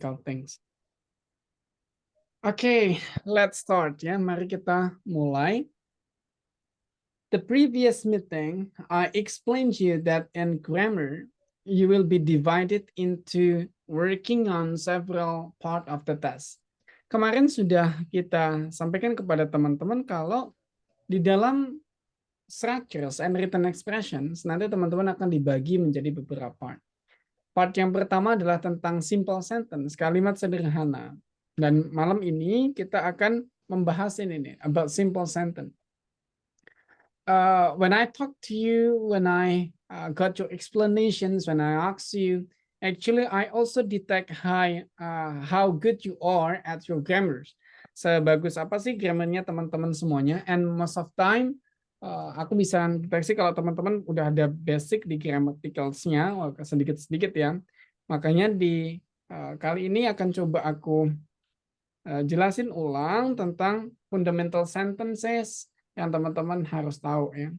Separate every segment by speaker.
Speaker 1: grammatical things. Oke, let's start ya. Mari kita mulai. The previous meeting, I explained to you that in grammar, you will be divided into working on several part of the test. Kemarin sudah kita sampaikan kepada teman-teman kalau di dalam structures and written expressions, nanti teman-teman akan dibagi menjadi beberapa part. Part yang pertama adalah tentang simple sentence, kalimat sederhana. Dan malam ini kita akan membahas ini, about simple sentence. When I talk to you, when I got your explanations, when I ask you, actually I also detect how good you are at your grammars. Sebagus apa sih grammarnya teman-teman semuanya? And most of time, aku bisa deteksi kalau teman-teman udah ada basic di grammaticals-nya, sedikit-sedikit ya. Makanya di kali ini akan coba aku jelasin ulang tentang fundamental sentences yang teman-teman harus tahu ya.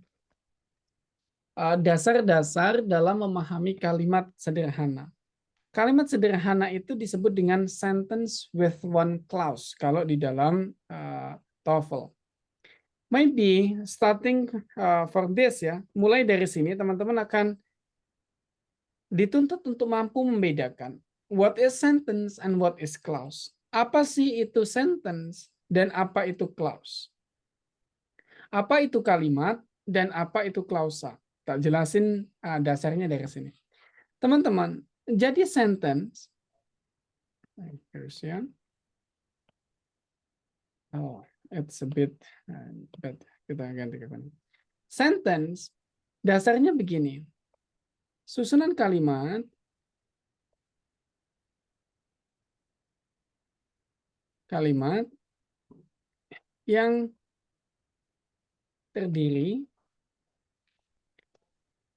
Speaker 1: Dasar-dasar dalam memahami kalimat sederhana. Kalimat sederhana itu disebut dengan sentence with one clause kalau di dalam TOEFL. Maybe starting for this ya, mulai dari sini teman-teman akan dituntut untuk mampu membedakan what is sentence and what is clause. Apa sih itu sentence dan apa itu clause? Apa itu kalimat dan apa itu klausa? Tak jelasin dasarnya dari sini. Teman-teman, jadi sentence. Oh, it's a bit bad. Kita ganti ke sana. Sentence dasarnya begini. Susunan kalimat yang terdiri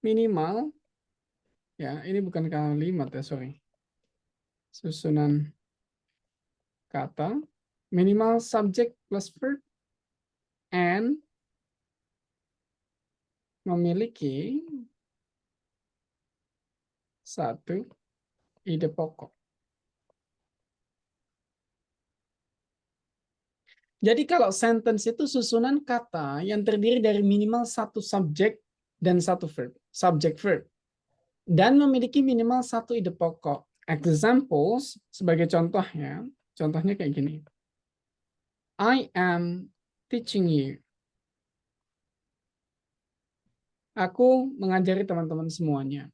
Speaker 1: minimal, ya ini bukan kalimat ya, sorry. Susunan kata, minimal subject plus verb, and memiliki satu ide pokok. Jadi kalau sentence itu susunan kata yang terdiri dari minimal satu subjek dan satu verb, subject verb, dan memiliki minimal satu ide pokok. Examples sebagai contohnya kayak gini. I am teaching you. Aku mengajari teman-teman semuanya.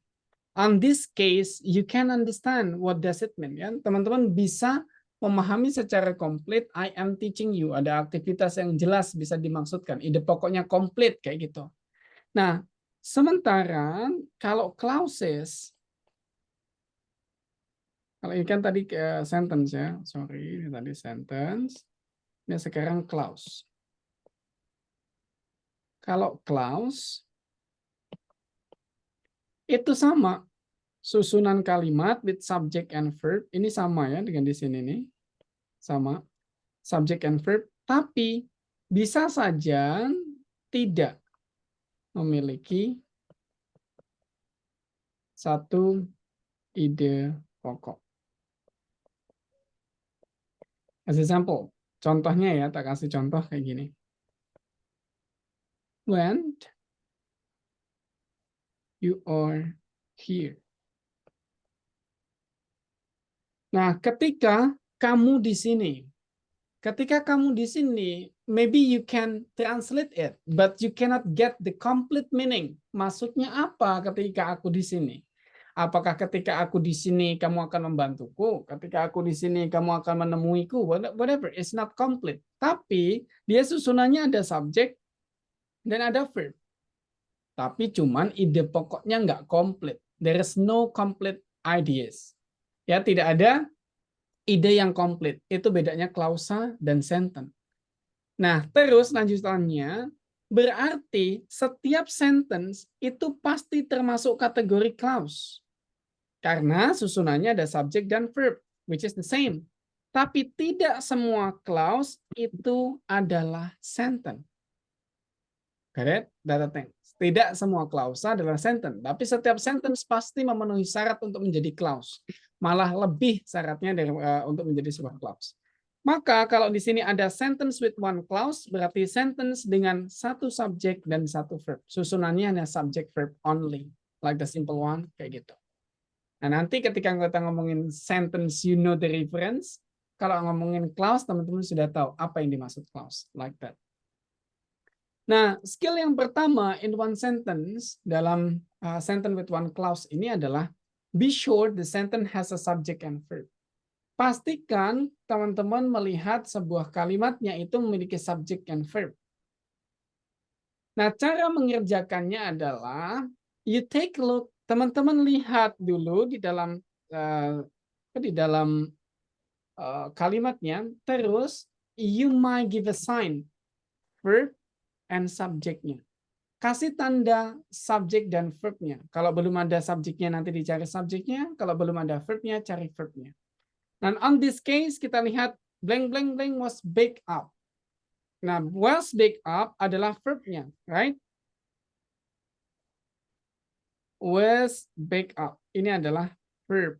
Speaker 1: On this case, you can understand what does it mean. Ya, teman-teman bisa memahami secara komplit. I am teaching you. Ada aktivitas yang jelas bisa dimaksudkan. Ide pokoknya komplit kayak gitu. Nah, sementara kalau clauses, kalau ini kan tadi sentence ya, sorry, ini tadi sentence. Ini sekarang clause. Kalau clause itu sama, susunan kalimat with subject and verb ini sama ya dengan di sini nih, sama subject and verb, tapi bisa saja tidak memiliki satu ide pokok. As example, contohnya ya, tak kasih contoh kayak gini. When you are here. Nah, ketika kamu di sini. Ketika kamu di sini, maybe you can translate it, but you cannot get the complete meaning. Maksudnya apa ketika aku di sini? Apakah ketika aku di sini kamu akan membantuku? Ketika aku di sini kamu akan menemuiku? Whatever, it's not complete. Tapi dia susunannya ada subjek dan ada verb. Tapi cuman ide pokoknya nggak komplit. There is no complete ideas. Ya, tidak ada ide yang komplit. Itu bedanya klausa dan sentence. Nah, terus lanjutannya, berarti setiap sentence itu pasti termasuk kategori clause. Karena susunannya ada subject dan verb, which is the same. Tapi tidak semua clause itu adalah sentence. Correct? Data thing. Tidak semua klausa adalah sentence, tapi setiap sentence pasti memenuhi syarat untuk menjadi clause. malah lebih syaratnya dari, untuk menjadi sebuah clause. Maka kalau di sini ada sentence with one clause, berarti sentence dengan satu subject dan satu verb. Susunannya hanya subject verb only, like the simple one, kayak gitu. Nah, nanti ketika kita ngomongin sentence, you know the reference. Kalau ngomongin clause, teman-teman sudah tahu apa yang dimaksud clause, like that. Nah, skill yang pertama in one sentence, dalam sentence with one clause ini adalah be sure the sentence has a subject and verb. Pastikan teman-teman melihat sebuah kalimatnya itu memiliki subject and verb. Nah, cara mengerjakannya adalah you take a look, teman-teman lihat dulu di dalam kalimatnya, terus you might give a sign verb and subject-nya. Kasih tanda subjek dan verb-nya. Kalau belum ada subjeknya nanti dicari subjeknya, kalau belum ada verb-nya cari verb-nya. Dan on this case kita lihat blank blank blank was baked up. Nah, was baked up adalah verb-nya, right? Was baked up. Ini adalah verb.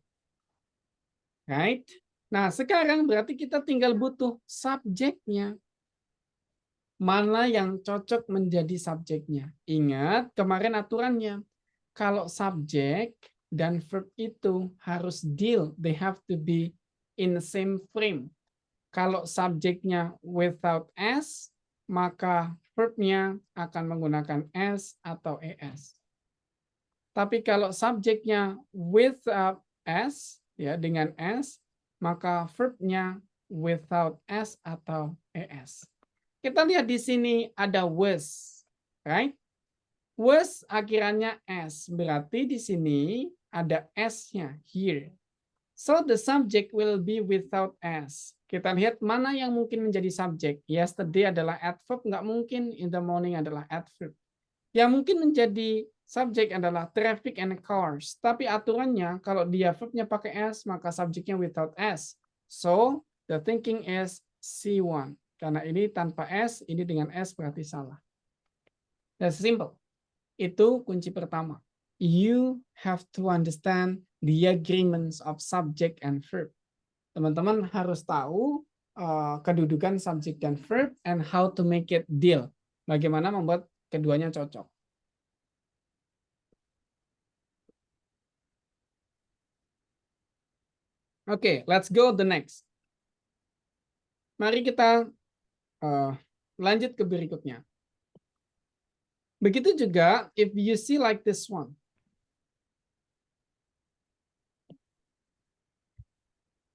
Speaker 1: Right? Nah, sekarang berarti kita tinggal butuh subjeknya. Mana yang cocok menjadi subjeknya? Ingat kemarin aturannya. Kalau subjek dan verb itu harus deal, they have to be in the same frame. Kalau subjeknya without s, maka verbnya akan menggunakan s atau es. Tapi kalau subjeknya without s, ya dengan s, maka verbnya without s atau es. Kita lihat di sini ada was, right? Was akhirannya s, berarti di sini ada s-nya here. So the subject will be without s. Kita lihat mana yang mungkin menjadi subjek. Yesterday adalah adverb, nggak mungkin. In the morning adalah adverb. Yang mungkin menjadi subjek adalah traffic and cars. Tapi aturannya kalau dia verbnya pakai s, maka subjeknya without s. So the thinking is C1. Karena ini tanpa s, ini dengan s berarti salah. That's simple. Itu kunci pertama. You have to understand the agreements of subject and verb. Teman-teman harus tahu kedudukan subject dan verb and how to make it deal. Bagaimana membuat keduanya cocok. Oke, let's go the next. Mari kita lanjut ke berikutnya. Begitu juga if you see like this one.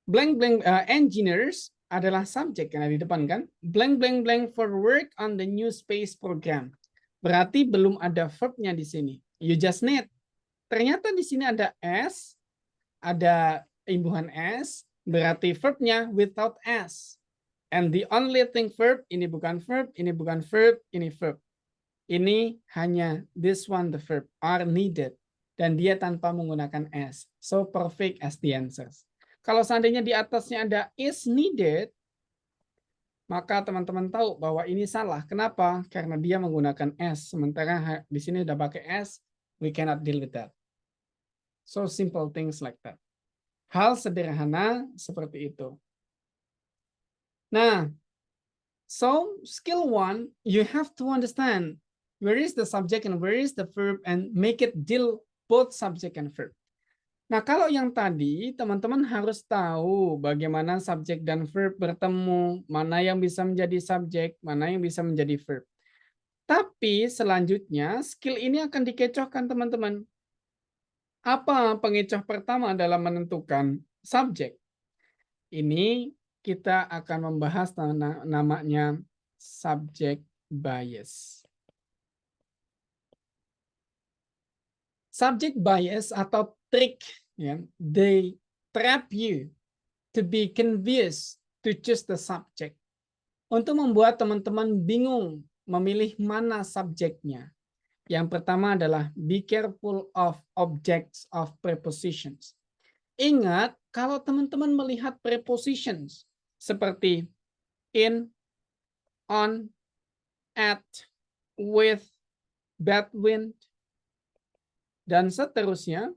Speaker 1: Blank blank engineers adalah subjek yang ada di depan kan. Blank blank blank for work on the new space program. Berarti belum ada verbnya di sini. You just need. Ternyata di sini ada s, ada imbuhan s, berarti verbnya without s. And the only thing verb, ini bukan verb, ini bukan verb, ini verb. Ini hanya this one the verb are needed. Dan dia tanpa menggunakan s. So perfect as the answers. Kalau seandainya di atasnya ada is needed, maka teman-teman tahu bahwa ini salah. Kenapa? Karena dia menggunakan s. Sementara di sini udah pakai s, we cannot deal with that. So simple things like that. Hal sederhana seperti itu. Nah, so skill 1, you have to understand where is the subject and where is the verb and make it deal both subject and verb. Nah, kalau yang tadi, teman-teman harus tahu bagaimana subjek dan verb bertemu, mana yang bisa menjadi subjek, mana yang bisa menjadi verb. Tapi selanjutnya, skill ini akan dikecohkan, teman-teman. Apa pengecoh pertama dalam menentukan subjek? Ini kita akan membahas namanya subject bias. Subject bias atau trik, ya, they trap you to be confused to choose the subject. Untuk membuat teman-teman bingung memilih mana subjeknya. Yang pertama adalah be careful of objects of prepositions. Ingat, kalau teman-teman melihat prepositions seperti in, on, at, with, between, dan seterusnya,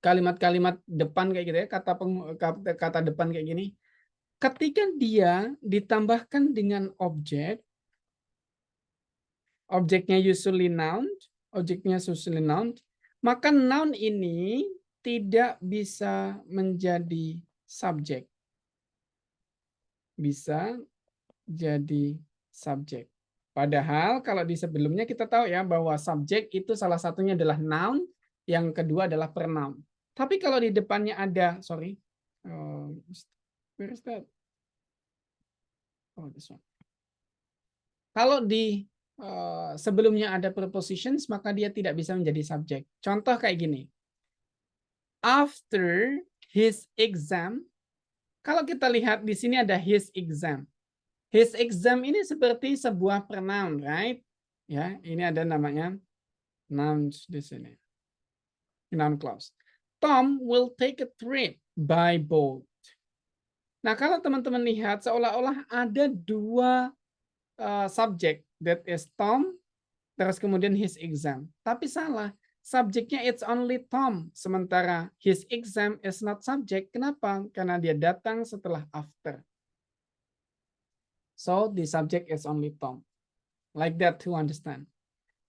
Speaker 1: kalimat-kalimat depan kayak gitu ya, kata depan kayak gini. Ketika dia ditambahkan dengan objek, objeknya usually noun, maka noun ini tidak bisa menjadi subjek. Bisa jadi subjek. Padahal kalau di sebelumnya kita tahu ya bahwa subjek itu salah satunya adalah noun, yang kedua adalah pronoun. Tapi kalau di depannya ada, where is that? Oh, this one. Kalau di sebelumnya ada prepositions, maka dia tidak bisa menjadi subjek. Contoh kayak gini. After his exam, kalau kita lihat di sini ada his exam. His exam ini seperti sebuah pronoun, right? Ya, ini ada namanya nouns di sini. Noun clause. Tom will take a trip by boat. Nah, kalau teman-teman lihat seolah-olah ada dua subjek, that is Tom, terus kemudian his exam. Tapi salah, subjeknya it's only Tom, sementara his exam is not subject. Kenapa? Karena dia datang setelah after. So the subject is only Tom. Like that to understand.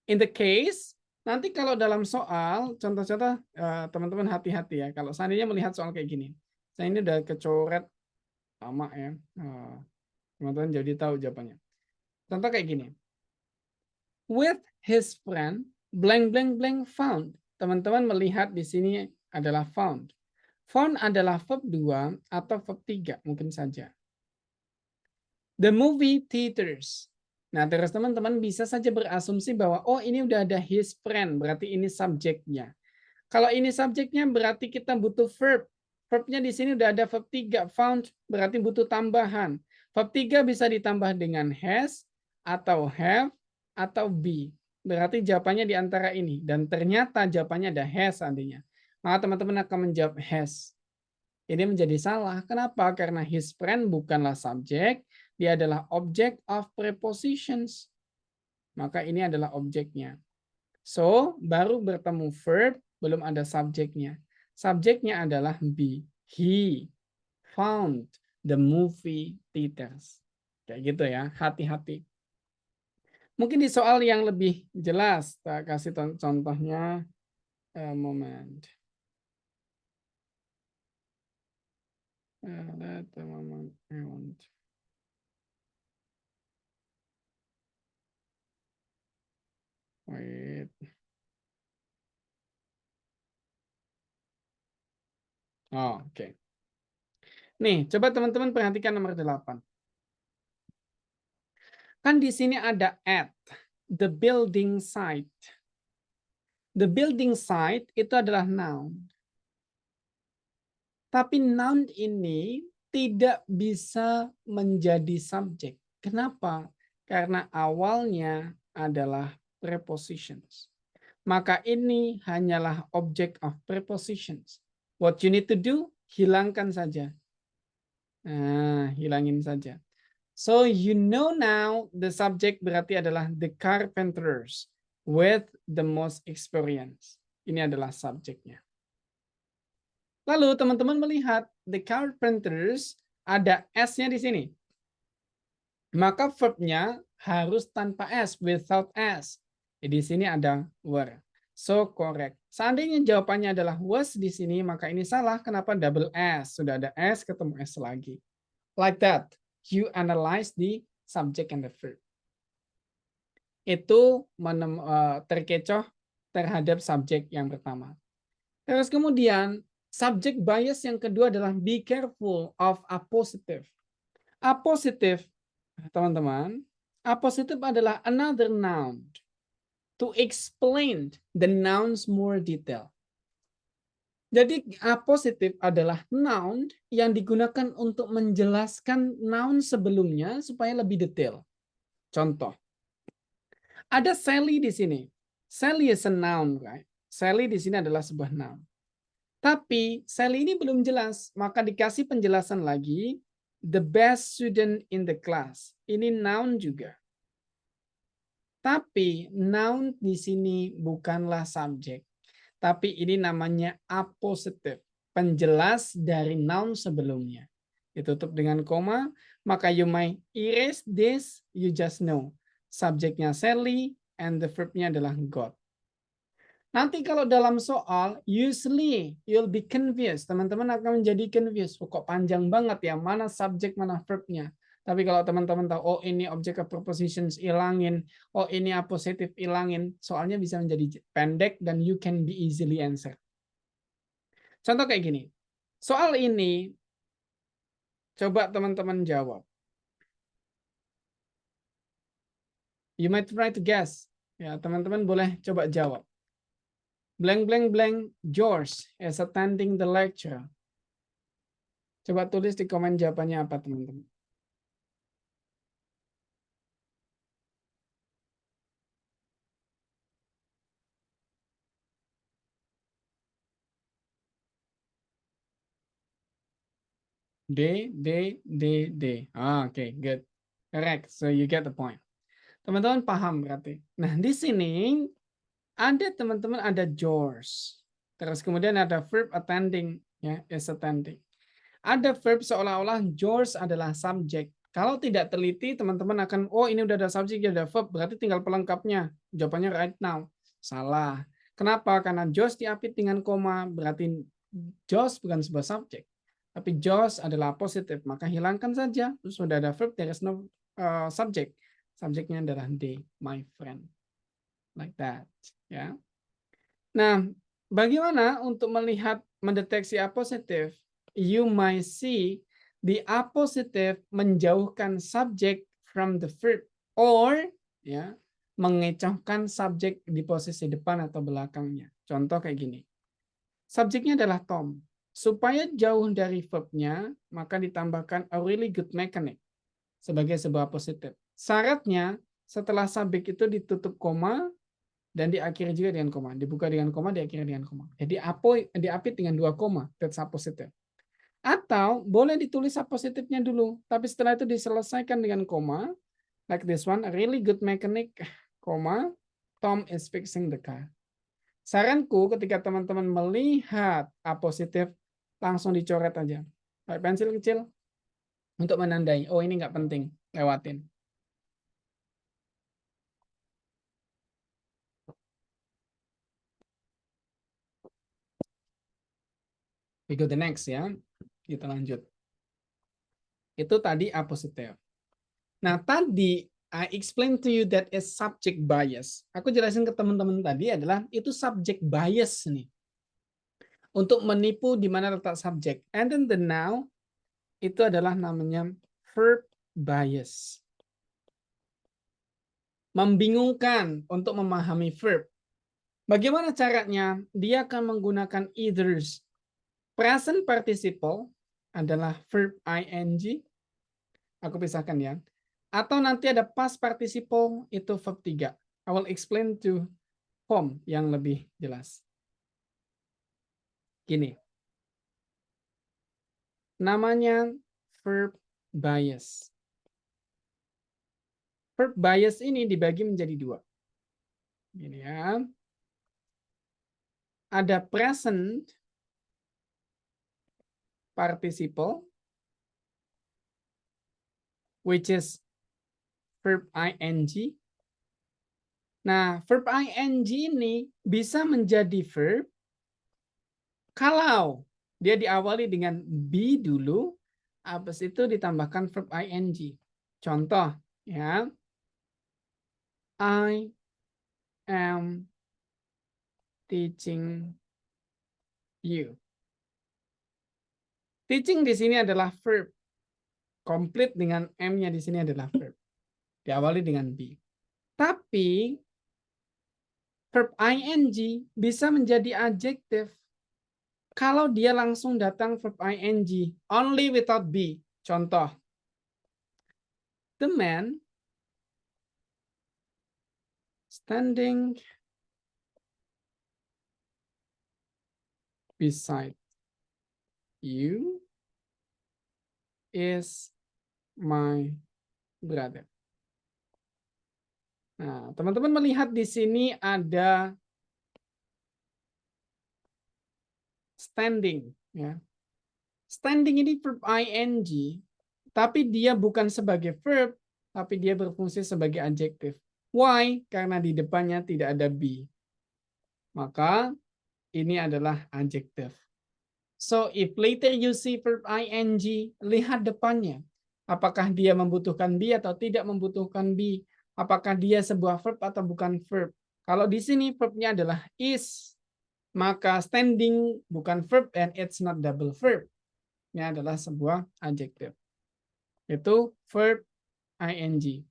Speaker 1: In the case, nanti kalau dalam soal, contoh-contoh teman-teman hati-hati ya. Kalau seandainya melihat soal kayak gini. Saya ini udah kecoret lama ya. Teman-teman jadi tahu jawabannya. Contoh kayak gini. With his friend, blank blank blank found. Teman-teman melihat di sini adalah found. Found adalah verb 2 atau verb 3 mungkin saja. The movie theaters. Nah, terus teman-teman bisa saja berasumsi bahwa oh ini udah ada his friend, berarti ini subjeknya. Kalau ini subjeknya berarti kita butuh verb. Verbnya di sini udah ada verb 3, found, berarti butuh tambahan. Verb 3 bisa ditambah dengan has, atau have, atau be. Berarti jawabannya di antara ini. Dan ternyata jawabannya ada has seandainya. Maka teman-teman akan menjawab has. Ini menjadi salah. Kenapa? Karena his friend bukanlah subjek, dia adalah object of prepositions. Maka ini adalah objeknya. So, baru bertemu verb, belum ada subjeknya. Subjeknya adalah be. He found the movie theaters. Kayak gitu ya, hati-hati. Mungkin di soal yang lebih jelas, kita kasih contohnya. Moment. That moment I want. Wait. Oh, oke. Nih, coba teman-teman perhatikan nomor 8. Kan di sini ada at, the building site. The building site itu adalah noun. Tapi noun ini tidak bisa menjadi subjek. Kenapa? Karena awalnya adalah prepositions. Maka ini hanyalah object of prepositions. What you need to do, hilangkan saja. Nah, hilangin saja. So you know now the subject berarti adalah the carpenters with the most experience. Ini adalah subjeknya. Lalu teman-teman melihat the carpenters ada S-nya di sini. Maka verbnya harus tanpa S, without S. Di sini ada were. So correct. Seandainya jawabannya adalah was di sini, maka ini salah. Kenapa double S? Sudah ada S, ketemu S lagi. Like that. You analyze the subject and the verb. Itu terkecoh terhadap subjek yang pertama. Terus kemudian, subject bias yang kedua adalah be careful of appositive. Appositive, teman-teman, appositive adalah another noun to explain the nouns more detail. Jadi appositive adalah noun yang digunakan untuk menjelaskan noun sebelumnya supaya lebih detail. Contoh, ada Sally di sini. Sally is a noun, right? Sally di sini adalah sebuah noun. Tapi Sally ini belum jelas, maka dikasih penjelasan lagi. The best student in the class. Ini noun juga. Tapi noun di sini bukanlah subjek. Tapi ini namanya appositive, penjelas dari noun sebelumnya. Ditutup dengan koma, maka you may erase this, you just know. Subjeknya Sally, and the verb-nya adalah got. Nanti kalau dalam soal, usually you'll be confused. Teman-teman akan menjadi confused. Kok panjang banget ya, mana subjek, mana verb-nya. Tapi kalau teman-teman tahu, oh ini object of prepositions ilangin, oh ini appositive ilangin, soalnya bisa menjadi pendek dan you can be easily answer. Contoh kayak gini. Soal ini, coba teman-teman jawab. You might try to guess. Ya, teman-teman boleh coba jawab. Blank, blank, blank, George is attending the lecture. Coba tulis di komen jawabannya apa, teman-teman. D, D, D, D. Oke, good. Correct. So you get the point. Teman-teman paham berarti. Nah, di sini ada teman-teman ada George. Terus kemudian ada verb attending, ya, is attending. Ada verb seolah-olah George adalah subjek. Kalau tidak teliti, teman-teman akan, oh ini udah ada subjek, ada verb, berarti tinggal pelengkapnya. Jawabannya right now. Salah. Kenapa? Karena George diapit dengan koma, berarti George bukan sebuah subjek. Tapi George adalah positif, maka hilangkan saja. Terus sudah ada verb, there is no subject. Subjeknya adalah they, my friend. Like that. Ya. Nah, bagaimana untuk melihat mendeteksi apositif? You might see the appositive menjauhkan subjek from the verb or ya mengecohkan subjek di posisi depan atau belakangnya. Contoh kayak gini. Subjeknya adalah Tom. Supaya jauh dari verbnya, maka ditambahkan a really good mechanic sebagai sebuah positif. Syaratnya setelah subjek itu ditutup koma dan diakhiri juga dengan koma, dibuka dengan koma, diakhiri dengan koma. Jadi diapit dengan 2 koma, that's appositive. Atau boleh ditulis apositifnya dulu, tapi setelah itu diselesaikan dengan koma, like this one, a really good mechanic, koma, Tom is fixing the car. Saranku ketika teman-teman melihat apositif, langsung dicoret aja. Pakai pensil kecil untuk menandai, oh ini nggak penting, lewatin. We go the next ya. Kita lanjut. Itu tadi apositif. Nah, tadi I explain to you that is subject bias. Aku jelasin ke teman-teman tadi adalah itu subject bias nih. Untuk menipu di mana letak subjek. And then the now itu adalah namanya verb bias. Membingungkan untuk memahami verb. Bagaimana caranya? Dia akan menggunakan either present participle adalah verb ing. Aku pisahkan ya. Atau nanti ada past participle itu verb 3. I will explain to form yang lebih jelas. Gini. Namanya verb bias. Verb bias ini dibagi menjadi 2. Gini ya. Ada present participle, which is verb ing. Nah, verb ing ini bisa menjadi verb kalau dia diawali dengan be dulu, habis itu ditambahkan verb ing. Contoh, ya. I am teaching you. Teaching di sini adalah verb. Complete dengan M-nya di sini adalah verb. Diawali dengan be. Tapi verb ing bisa menjadi adjektif kalau dia langsung datang verb ing, only without be. Contoh, the man standing beside you is my brother. Nah, teman-teman melihat di sini ada standing. Ya. Standing ini verb ing, tapi dia bukan sebagai verb, tapi dia berfungsi sebagai adjektif. Why? Karena di depannya tidak ada be. Maka ini adalah adjektif. So if later you see verb ing, lihat depannya. Apakah dia membutuhkan be atau tidak membutuhkan be? Apakah dia sebuah verb atau bukan verb? Kalau di sini verbnya adalah is, maka standing bukan verb and it's not double verb. Ini adalah sebuah adjektif. Itu verb ing.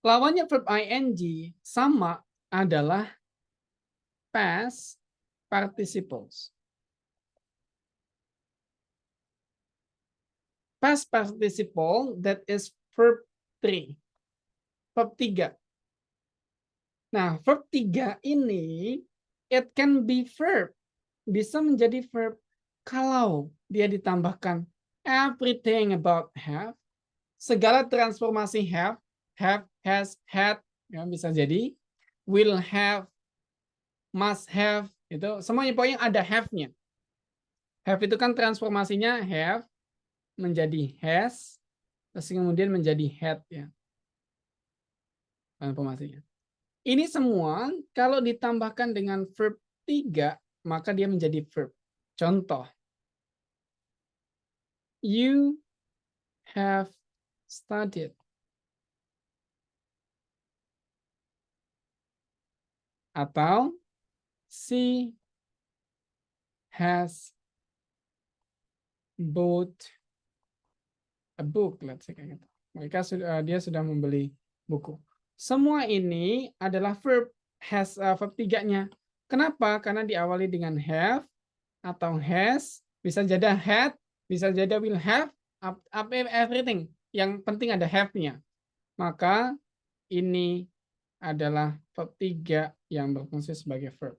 Speaker 1: Lawannya verb ing sama adalah past participles. Past participle that is verb 3. Verb 3. Nah, verb 3 ini it can be verb. Bisa menjadi verb kalau dia ditambahkan everything about have, segala transformasi have, has, had, ya, bisa jadi will have, must have, itu semuanya pokoknya ada have-nya. Have itu kan transformasinya have menjadi has, terus kemudian menjadi had, ya, transformasinya. Ini semua kalau ditambahkan dengan verb 3, maka dia menjadi verb. Contoh, you have studied. Atau she has bought a book. Let's say kayak gitu. Dia sudah membeli buku. Semua ini adalah verb, has, verb 3-nya. Kenapa? Karena diawali dengan have atau has, bisa jadi had, bisa jadi will have, everything. Yang penting ada have-nya. Maka ini adalah verb 3 yang berfungsi sebagai verb.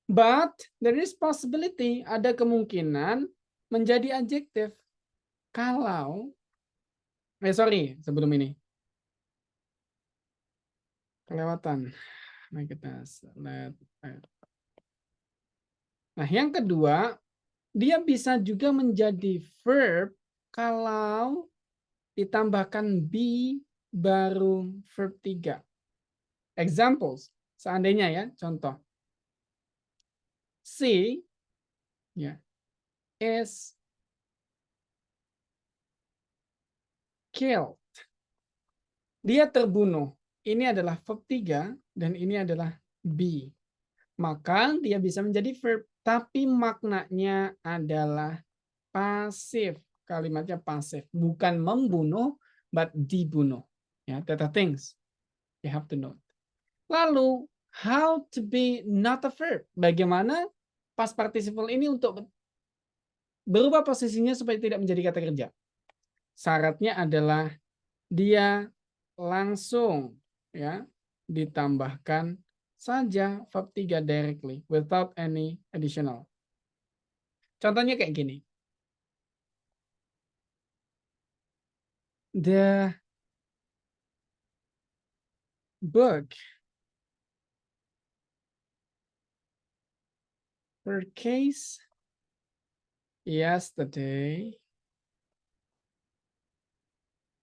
Speaker 1: But there is possibility, ada kemungkinan menjadi adjektif kalau sebelum ini kelewatan. Nah, kita Nah, yang kedua, dia bisa juga menjadi verb kalau ditambahkan be baru verb 3. Examples, seandainya ya, contoh. She ya, is killed. Dia terbunuh. Ini adalah verb 3 dan ini adalah be. Maka dia bisa menjadi verb, tapi maknanya adalah pasif. Kalimatnya pasif, bukan membunuh, but dibunuh. Ya, that are things you have to know. Lalu, how to be not a verb? Bagaimana past participle ini untuk berubah posisinya supaya tidak menjadi kata kerja? Syaratnya adalah dia langsung ya ditambahkan saja verb 3 directly without any additional. Contohnya kayak gini. The book purchased yesterday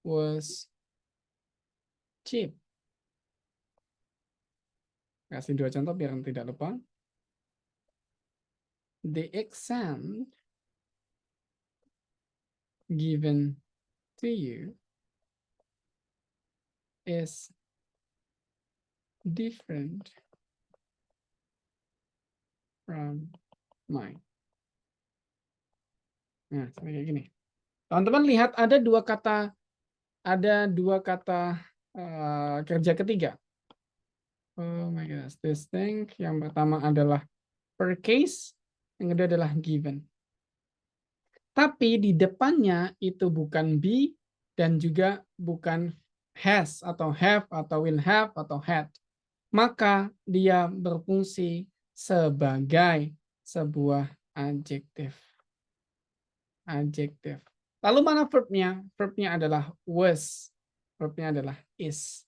Speaker 1: was cheap. Kasih 2 contoh biar tidak lupa. The exam given to you is different from mine. Nah, kayak gini. Teman-teman lihat ada dua kata kerja ketiga. Oh my goodness, this thing. Yang pertama adalah purchase, yang kedua adalah given. Tapi di depannya itu bukan be dan juga bukan has atau have atau will have atau had. Maka dia berfungsi sebagai sebuah adjektif. Adjektif. Lalu mana verbnya? Verbnya adalah was. Verbnya adalah is.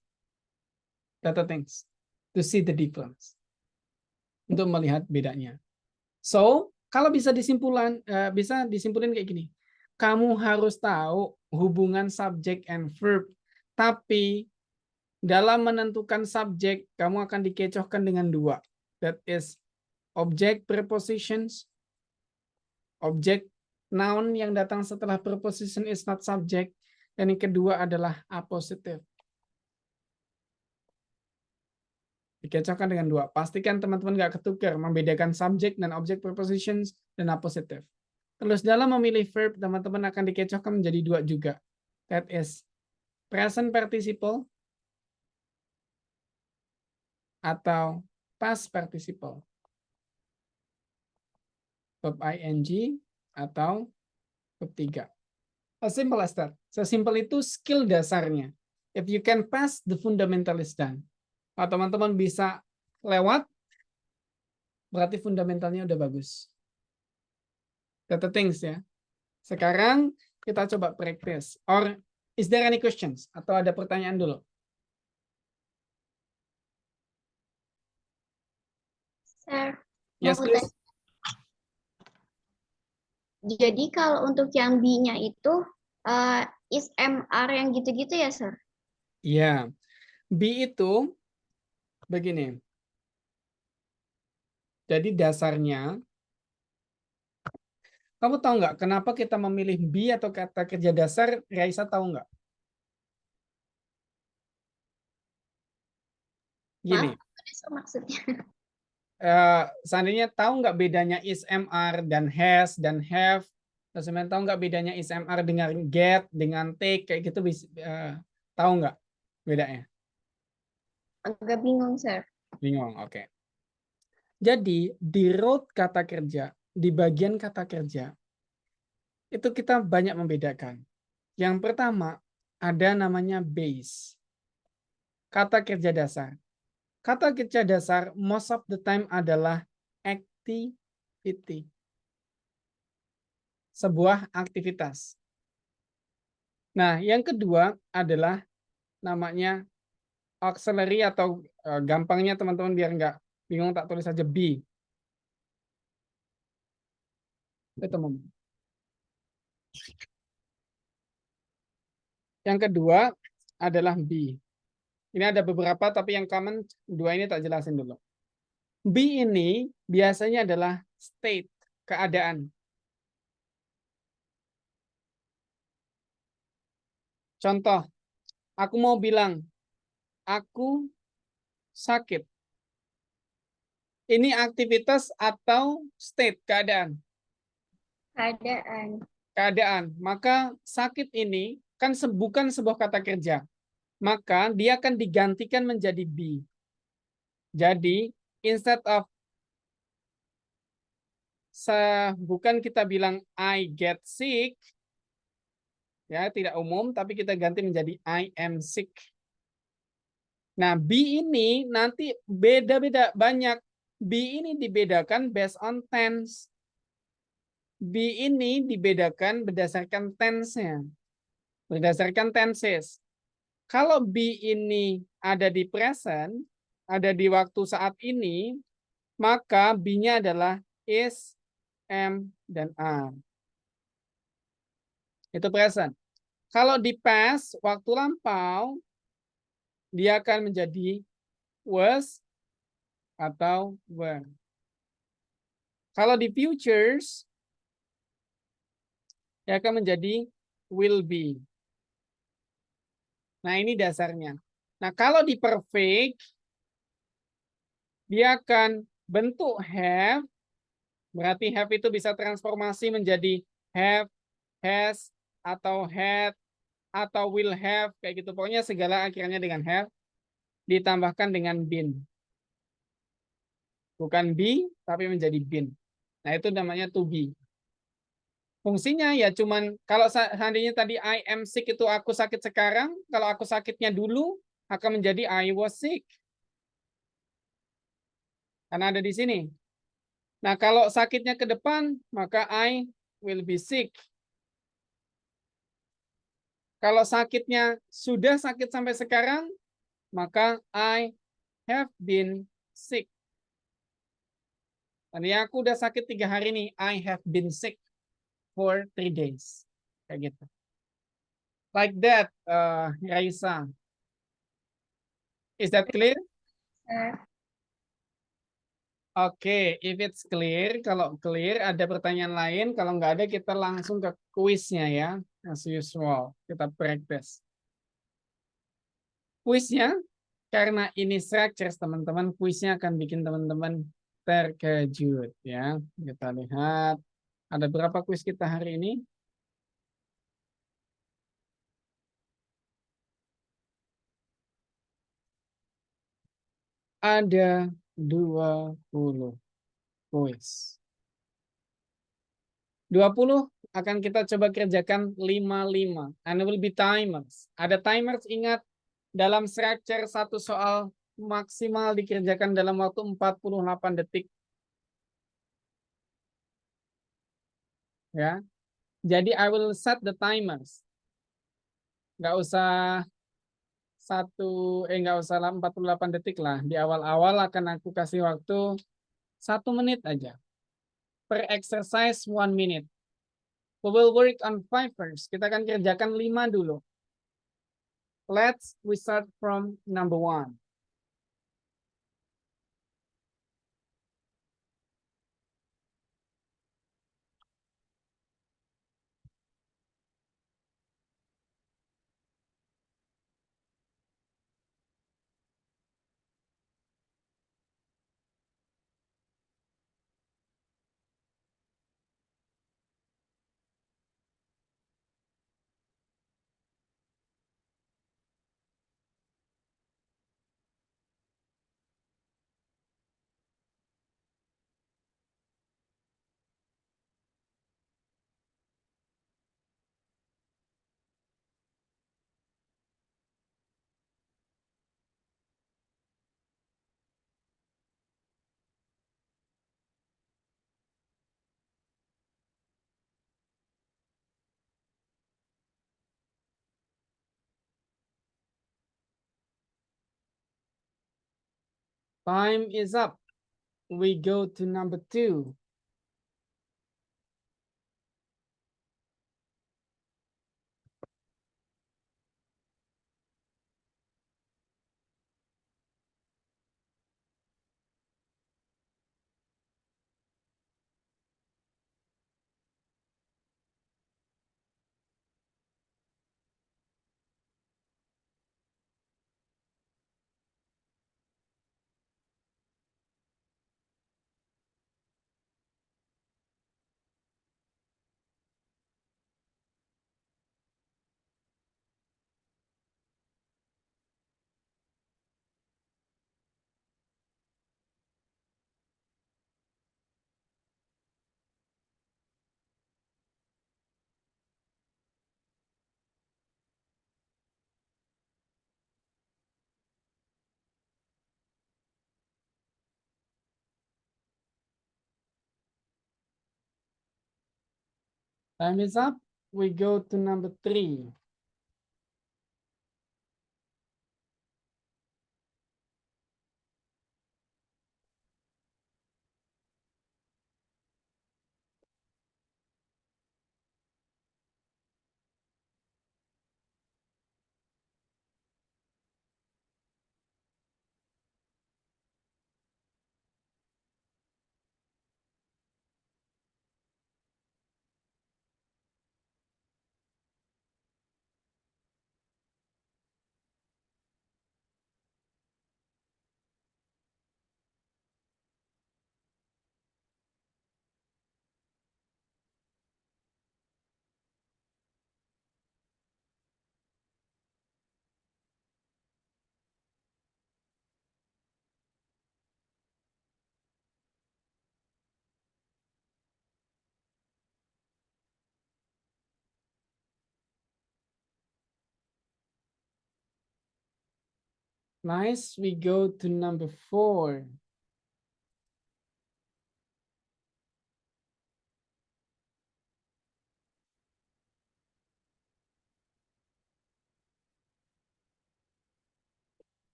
Speaker 1: Data things. To see the difference. Untuk melihat bedanya. So, kalau bisa disimpulin kayak gini. Kamu harus tahu hubungan subject and verb. Tapi dalam menentukan subjek, kamu akan dikecohkan dengan dua. That is object prepositions, object noun yang datang setelah preposition is not subject. Dan yang kedua adalah appositive. Dikecohkan dengan dua. Pastikan teman-teman nggak ketukar membedakan subject dan object prepositions dan appositive. Terus dalam memilih verb, teman-teman akan dikecohkan menjadi dua juga. That is present participle atau past participle. Verb ing atau verb 3. As simple as that. Sesimpel itu skill dasarnya. If you can pass, the fundamental is done. Kalau teman-teman bisa lewat, berarti fundamentalnya udah bagus. That's the things ya. Sekarang kita coba practice. Or is there any questions? Atau ada pertanyaan dulu?
Speaker 2: Sir,
Speaker 1: Yes,
Speaker 2: mau
Speaker 1: please.
Speaker 2: tanya. Jadi kalau untuk yang B-nya itu is MR yang gitu-gitu ya, Sir?
Speaker 1: Iya. B itu begini. Jadi dasarnya, kamu tahu nggak kenapa kita memilih B atau kata kerja dasar? Raisa tahu nggak? Gini.
Speaker 2: Maaf, apa sih maksudnya?
Speaker 1: Seandainya tahu nggak bedanya is MR dan has dan have, terus sebenarnya tahu nggak bedanya is MR dengan get, dengan take, kayak gitu, tahu nggak bedanya?
Speaker 2: Agak bingung, Sir.
Speaker 1: Bingung, oke. Jadi di root kata kerja, di bagian kata kerja, itu kita banyak membedakan. Yang pertama, ada namanya base, kata kerja dasar. Kata kerja dasar most of the time adalah activity, sebuah aktivitas. Nah, yang kedua adalah namanya auxiliary atau gampangnya teman-teman biar nggak bingung tak tulis saja B. Itu yang kedua adalah B. Ini ada beberapa tapi yang common dua ini tak jelasin dulu. B ini biasanya adalah state, keadaan. Contoh, aku mau bilang aku sakit. Ini aktivitas atau state, keadaan?
Speaker 2: Keadaan.
Speaker 1: Keadaan. Maka sakit ini kan bukan sebuah kata kerja. Maka dia akan digantikan menjadi be. Jadi, instead of bukan kita bilang I get sick, ya tidak umum, tapi kita ganti menjadi I am sick. Nah, be ini nanti beda-beda banyak. Be ini dibedakan based on tense. Be ini dibedakan berdasarkan tense-nya. Berdasarkan tenses. Kalau be ini ada di present, ada di waktu saat ini, maka be-nya adalah is, am, dan are. Itu present. Kalau di past, waktu lampau, dia akan menjadi was atau were. Kalau di futures, dia akan menjadi will be. Nah, ini dasarnya. Nah, kalau di perfect, dia akan bentuk have, berarti have itu bisa transformasi menjadi have, has, atau had, atau will have, kayak gitu. Pokoknya segala akhirnya dengan have, ditambahkan dengan been. Bukan be, tapi menjadi been. Nah, itu namanya to be. Fungsinya ya cuman, kalau seandainya tadi I am sick itu aku sakit sekarang, kalau aku sakitnya dulu, akan menjadi I was sick. Karena ada di sini. Nah, kalau sakitnya ke depan, maka I will be sick. Kalau sakitnya sudah sakit sampai sekarang, maka I have been sick. Tadi aku udah sakit 3 hari nih. I have been sick for 3 days. Kayak gitu. Like that, Raisa. Is that clear? Oke, if it's clear, kalau clear ada pertanyaan lain, kalau nggak ada kita langsung ke kuisnya ya, as usual, kita practice. Kuisnya, karena ini structures teman-teman, kuisnya akan bikin teman-teman terkejut ya. Kita lihat, ada berapa kuis kita hari ini? Ada 20 kuis. 20 akan kita coba kerjakan 5-5. And it will be timers. Ada timers, ingat, dalam structure satu soal maksimal dikerjakan dalam waktu 48 detik. Ya. Jadi I will set the timers. Nggak usah nggak usah 48 detik lah. Di awal-awal akan aku kasih waktu 1 menit aja. Per exercise 1 minute. We will work on 5 first. Kita akan kerjakan 5 dulu. We start from number 1. Time is up. We go to number 2. Time is up. We go to number 3. Nice. We go to number 4.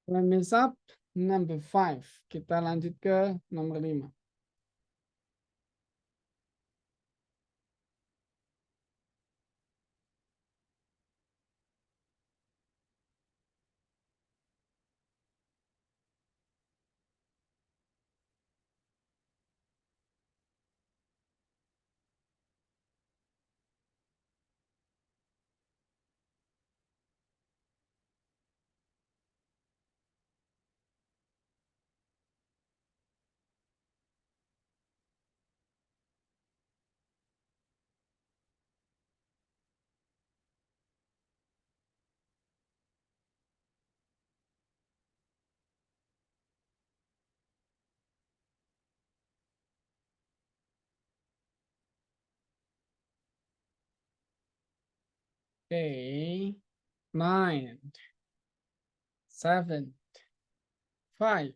Speaker 1: Thumbs up, number 5. Kita lanjut ke nomor 5. Okay. 9, 7, 5,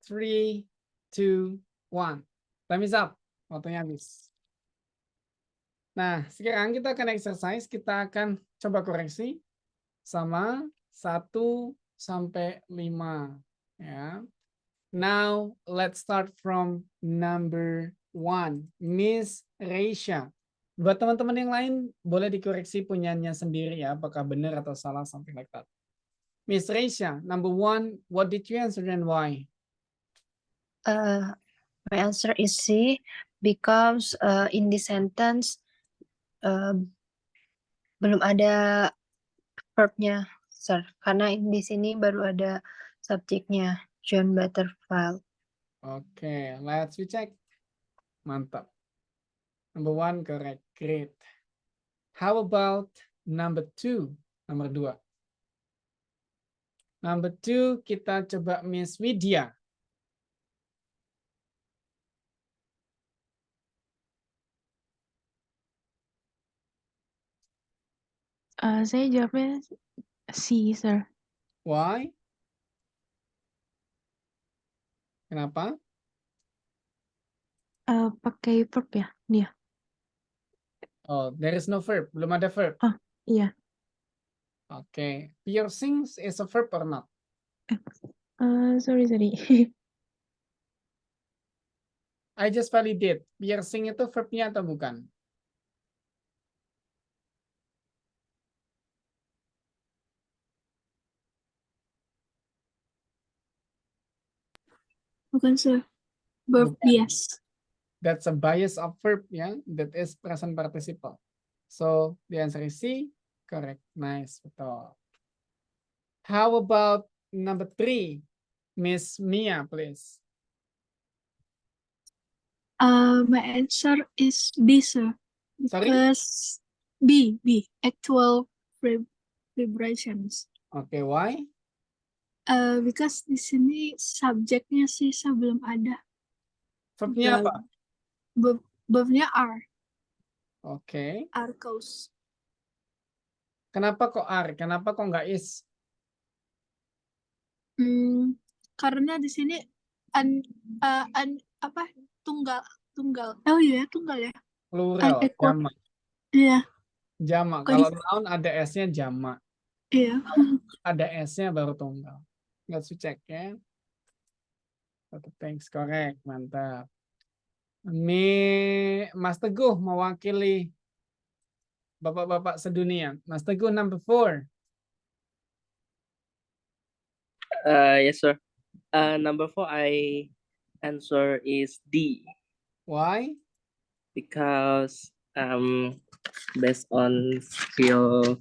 Speaker 1: 3, 2, 1. Time is up. Waktunya habis. Nah, sekarang kita akan exercise. Kita akan coba koreksi sama 1 sampai 5. Ya. Now, let's start from number 1. Miss Reisha. Buat teman-teman yang lain, boleh dikoreksi punyanya sendiri ya, apakah benar atau salah, something like that. Miss Reisha, number 1, what did you answer and why?
Speaker 3: My answer is C because in this sentence belum ada verbnya, sir. Karena di sini baru ada subjeknya, John Butterfield.
Speaker 1: Oke, let's recheck. Mantap. Number 1 correct. Great. How about number 2? Nomor 2. Number 2 kita coba Miss Widya.
Speaker 4: Saya jawabnya C, sir.
Speaker 1: Why? Kenapa?
Speaker 4: Pakai verb ya? Dia.
Speaker 1: Oh, there is no verb. Belum ada verb.
Speaker 4: Iya.
Speaker 1: Oke. Piercings is a verb or not?
Speaker 4: Sorry.
Speaker 1: I just validate. Piercing itu verbnya atau bukan?
Speaker 5: Bukan, sir. Verb
Speaker 1: Bukan.
Speaker 5: bias.
Speaker 1: That's a bias of verb, ya. That is present participle. So, the answer is C. Correct. Nice. Betul. How about number 3? Miss Mia, please.
Speaker 5: My answer is B, sir.
Speaker 1: Sorry?
Speaker 5: Because B, actual vibrations.
Speaker 1: Oke, why?
Speaker 5: Because di sini subjeknya sih sebelum ada.
Speaker 1: Verbnya apa?
Speaker 5: Verbnya are.
Speaker 1: Oke.
Speaker 5: Are cause.
Speaker 1: Kenapa kok are? Kenapa kok nggak is?
Speaker 5: Karena di sini tunggal. Oh iya, tunggal ya.
Speaker 1: Plural,
Speaker 5: Unequal.
Speaker 1: jamak.
Speaker 5: Iya,
Speaker 1: Jamak.
Speaker 5: Kok
Speaker 1: Kalau noun ada S-nya jamak.
Speaker 5: iya.
Speaker 1: Ada S-nya baru tunggal. Let's check ya. Thanks, correct. Mantap. Mas Teguh mewakili bapak-bapak sedunia. Mas Teguh number 4.
Speaker 6: Yes, sir. Number 4, I answer is D
Speaker 1: Why?
Speaker 6: because based on skill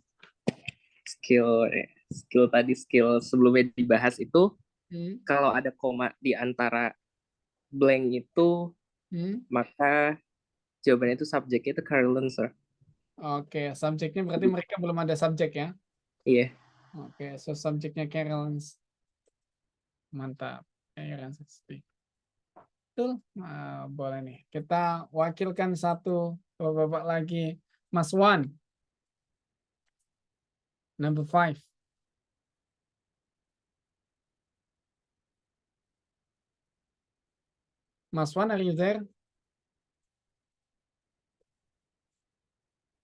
Speaker 6: sebelumnya dibahas itu, kalau ada koma di antara blank itu, maka jawabannya itu subjeknya itu Carolyn, sir.
Speaker 1: Oke, subjeknya berarti mereka belum ada subjek ya?
Speaker 6: Iya.
Speaker 1: Oke, so subjeknya Carolyn's. Mantap. Carolyn's. Betul. Boleh nih. Kita wakilkan satu bapak-bapak lagi. Mas Wan. Number 5. Mas Wan, are you there?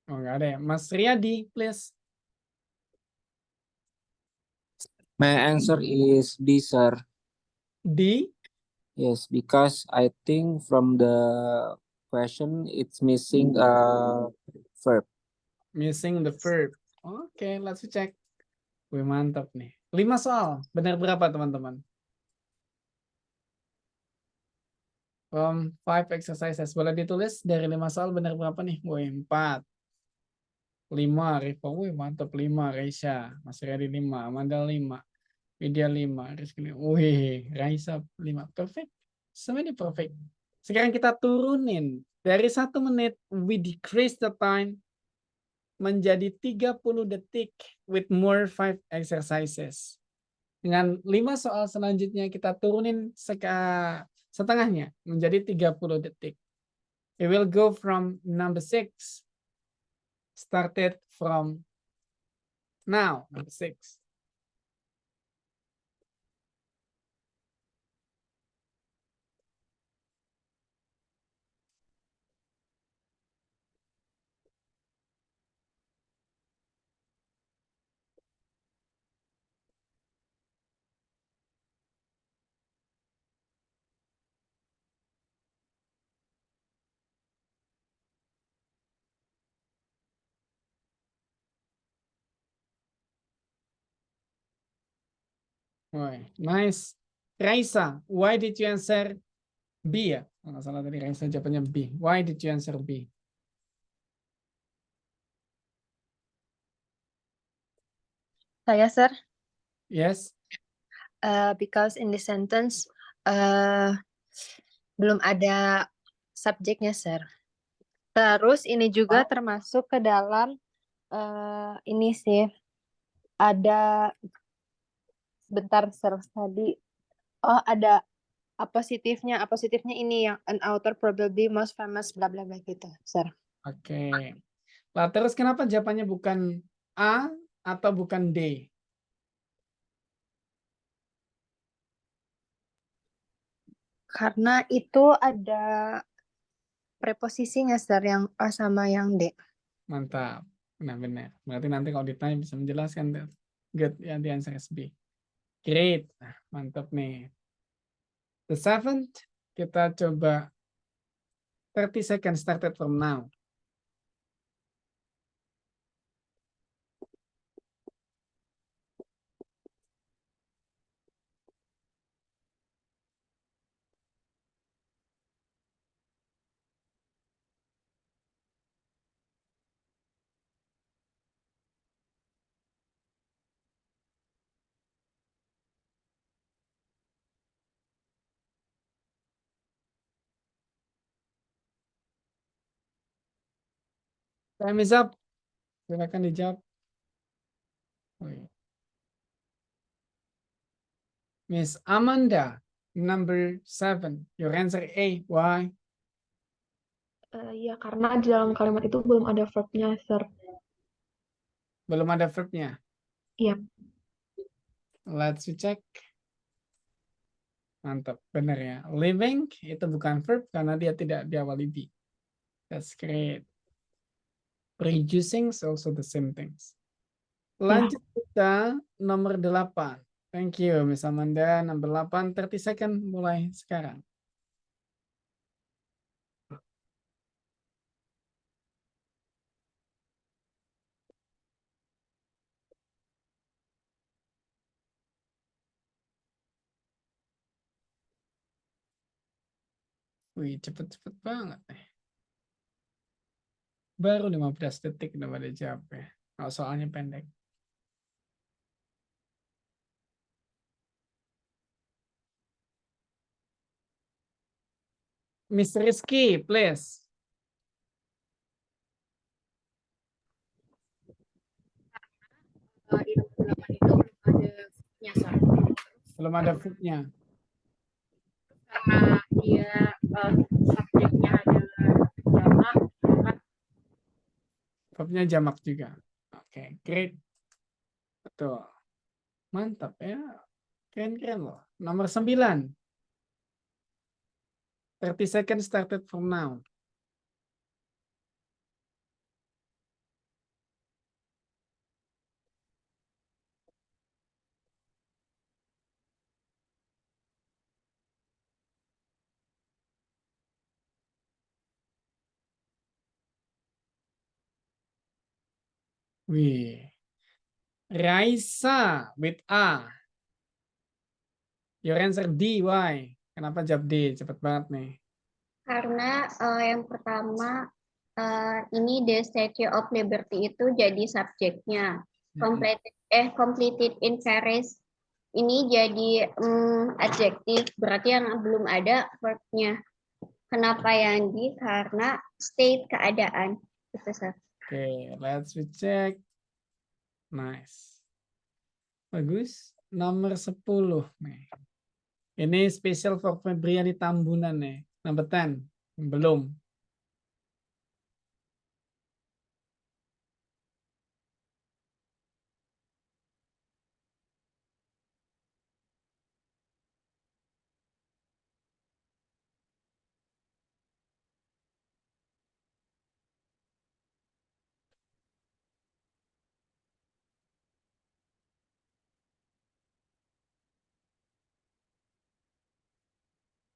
Speaker 1: Oh, nggak ada ya. Mas Riyadi, please.
Speaker 7: My answer is D, sir.
Speaker 1: D.
Speaker 7: Yes, because I think from the question it's missing a verb.
Speaker 1: Missing the verb. Oke, let's check. Wih, mantap nih. 5 soal. Benar berapa, teman-teman? From 5 exercises. Boleh ditulis dari 5 soal benar berapa nih? Wih, 4. 5. Rifa. Wih, mantap. 5. Reisha. Mas Riyadi 5. Amanda 5. Widya 5. Rizky 5. Wih, Raisa 5. Perfect. Semuanya perfect. Sekarang kita turunin. Dari 1 menit, we decrease the time menjadi 30 detik with more 5 exercises. Dengan 5 soal selanjutnya kita turunin setengahnya menjadi 30 detik. We will go from number 6. Started from now, number 6. Nice. Raisa, why did you answer B ya? Nggak salah tadi Raisa jawabannya B. Why did you answer B?
Speaker 3: Saya, sir,
Speaker 1: Yes.
Speaker 3: because in the sentence belum ada subjeknya, sir. Terus ini juga termasuk ke dalam ini sih ada bentar, sir, tadi. Oh, ada positifnya ini yang an author probably most famous bla bla bla gitu, sir.
Speaker 1: Oke. Lah terus kenapa jawabannya bukan A atau bukan D?
Speaker 3: Karena itu ada preposisinya, sir, yang A sama yang D.
Speaker 1: Mantap. Benar-benar. Berarti nanti kalau ditanya bisa menjelaskan. Good. Ya, the answer is B. Great. Nah, mantap nih. The 7th, kita coba 30 seconds started from now. Time is up. Silakan dijawab. Miss Amanda, number 7. Your answer A. Why?
Speaker 8: Ya, karena di dalam kalimat itu belum ada verb-nya, sir.
Speaker 1: Belum ada verbnya.
Speaker 8: Iya.
Speaker 1: Let's check. Mantap, benar ya. Living itu bukan verb karena dia tidak diawali B. That's great. Producing is also the same things. Lanjut kita nomor 8. Thank you, Miss Amanda. Nomor 8, 30 second mulai sekarang. Wih, cepet-cepet banget nih. Baru 15 detik udah pada jawab ya. Oh, soalnya pendek. Miss Rizky, please.
Speaker 8: Di nomor 8 itu belum ada verb-nya, sir.
Speaker 1: Belum ada verbnya.
Speaker 8: Karena dia subjeknya adalah jamak, maka
Speaker 1: Verbnya jamak juga. Oke, great. Betul. Mantap ya. Keren-keren loh. Nomor 9. 30 seconds started from now. Wih. Raisa with A. Your answer D, why? Kenapa jawab D? Cepet banget nih.
Speaker 2: Karena yang pertama ini The Statue of Liberty itu jadi subjeknya. Completed in Paris ini jadi adjektif, berarti yang belum ada verb-nya. Kenapa yang di? Karena state keadaan. Gitu, Sir.
Speaker 1: Oke, let's check. Nice. Bagus. Nomor 10 nih. Ini spesial for Febriani Tambunan nih. Number 10. Belum.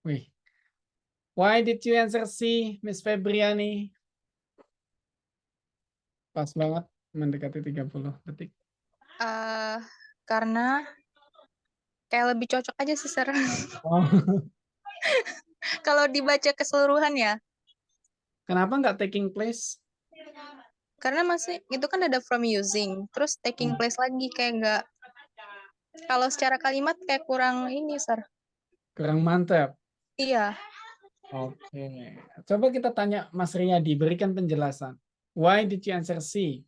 Speaker 1: Wih. Why did you answer C, Miss Febriani? Pas banget, mendekati 30 detik.
Speaker 3: Karena kayak lebih cocok aja sih, Sir.
Speaker 1: Oh.
Speaker 3: Kalau dibaca keseluruhan ya.
Speaker 1: Kenapa nggak taking place?
Speaker 3: Karena masih itu kan ada from using, terus taking place lagi kayak nggak. Kalau secara kalimat kayak kurang ini, Sir.
Speaker 1: Kurang mantap.
Speaker 3: Iya.
Speaker 1: Oke. Coba kita tanya Mas Riyadi, berikan penjelasan. Why did you answer C?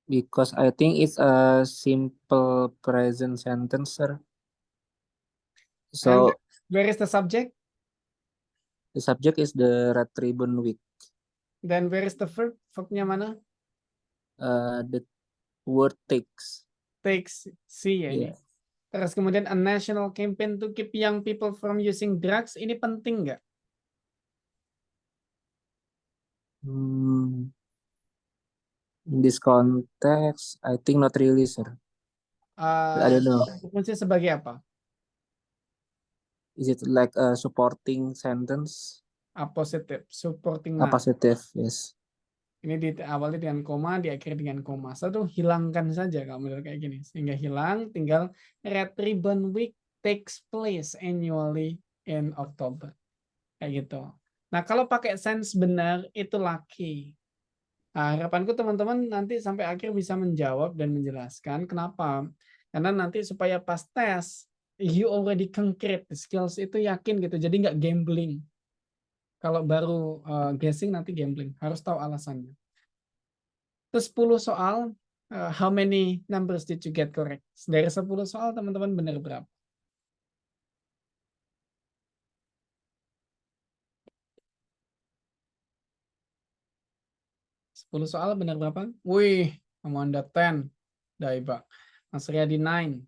Speaker 7: Because I think it's a simple present sentence, sir.
Speaker 1: And
Speaker 7: So
Speaker 1: where is the subject?
Speaker 7: the subject is the Red Ribbon Week.
Speaker 1: Then where is the verb? Verbnya mana?
Speaker 7: The word takes.
Speaker 1: Takes C ya ini.
Speaker 7: Yeah.
Speaker 1: Terus kemudian a national campaign to keep young people from using drugs. Ini penting nggak?
Speaker 7: In this context, I think not really, sir. I don't know.
Speaker 1: Fungsi sebagai apa?
Speaker 7: Is it like a supporting sentence?
Speaker 1: A positive, supporting
Speaker 7: A
Speaker 1: noun.
Speaker 7: positive, yes.
Speaker 1: Ini diawali dengan koma, diakhiri dengan koma. Satu, hilangkan saja kalau model kayak gini. Sehingga hilang, tinggal Red Ribbon Week takes place annually in October. Kayak gitu. Nah, kalau pakai sense benar, itu lucky. Nah, harapanku teman-teman nanti sampai akhir bisa menjawab dan menjelaskan kenapa. Karena nanti supaya pas tes, you already concrete skills itu yakin gitu. Jadi nggak gambling. Kalau baru guessing nanti gambling. Harus tahu alasannya. Terus 10 soal, how many numbers did you get correct? Dari 10 soal teman-teman benar berapa? Sepuluh soal benar berapa? Wih, Amanda 10. Daiba. Mas Riyadi 9.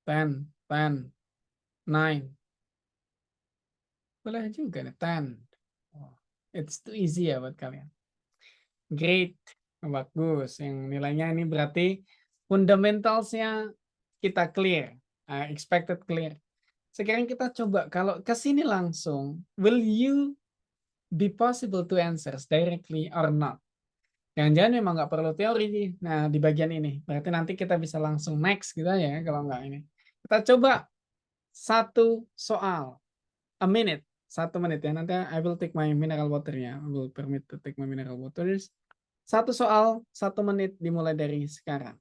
Speaker 1: 10, 10, 9. Boleh juga nih, 10. Oh, it's too easy ya buat kalian. Great. Bagus. Yang nilainya ini berarti fundamentalsnya kita clear. Expected clear. Sekarang kita coba kalau ke sini langsung, will you be possible to answer directly or not? Jangan-jangan memang nggak perlu teori. Nah, di bagian ini. Berarti nanti kita bisa langsung next gitu ya, kalau nggak ini. Kita coba satu soal. A minute. 1 menit ya. Nanti I will take my mineral water ya. I will permit to take my mineral waters. Satu soal, 1 menit dimulai dari sekarang.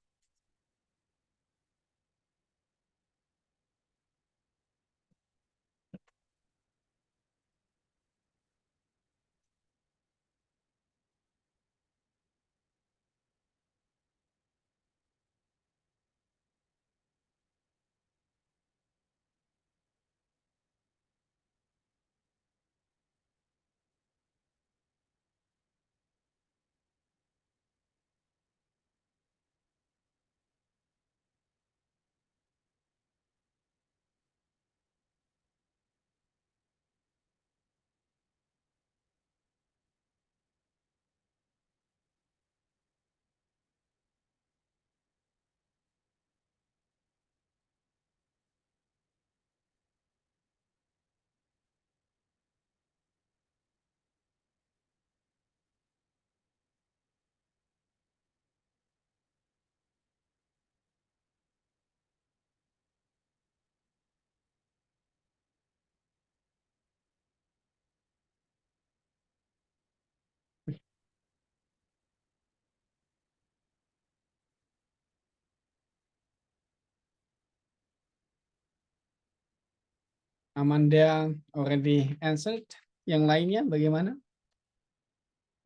Speaker 1: Amanda already answered. Yang lainnya bagaimana?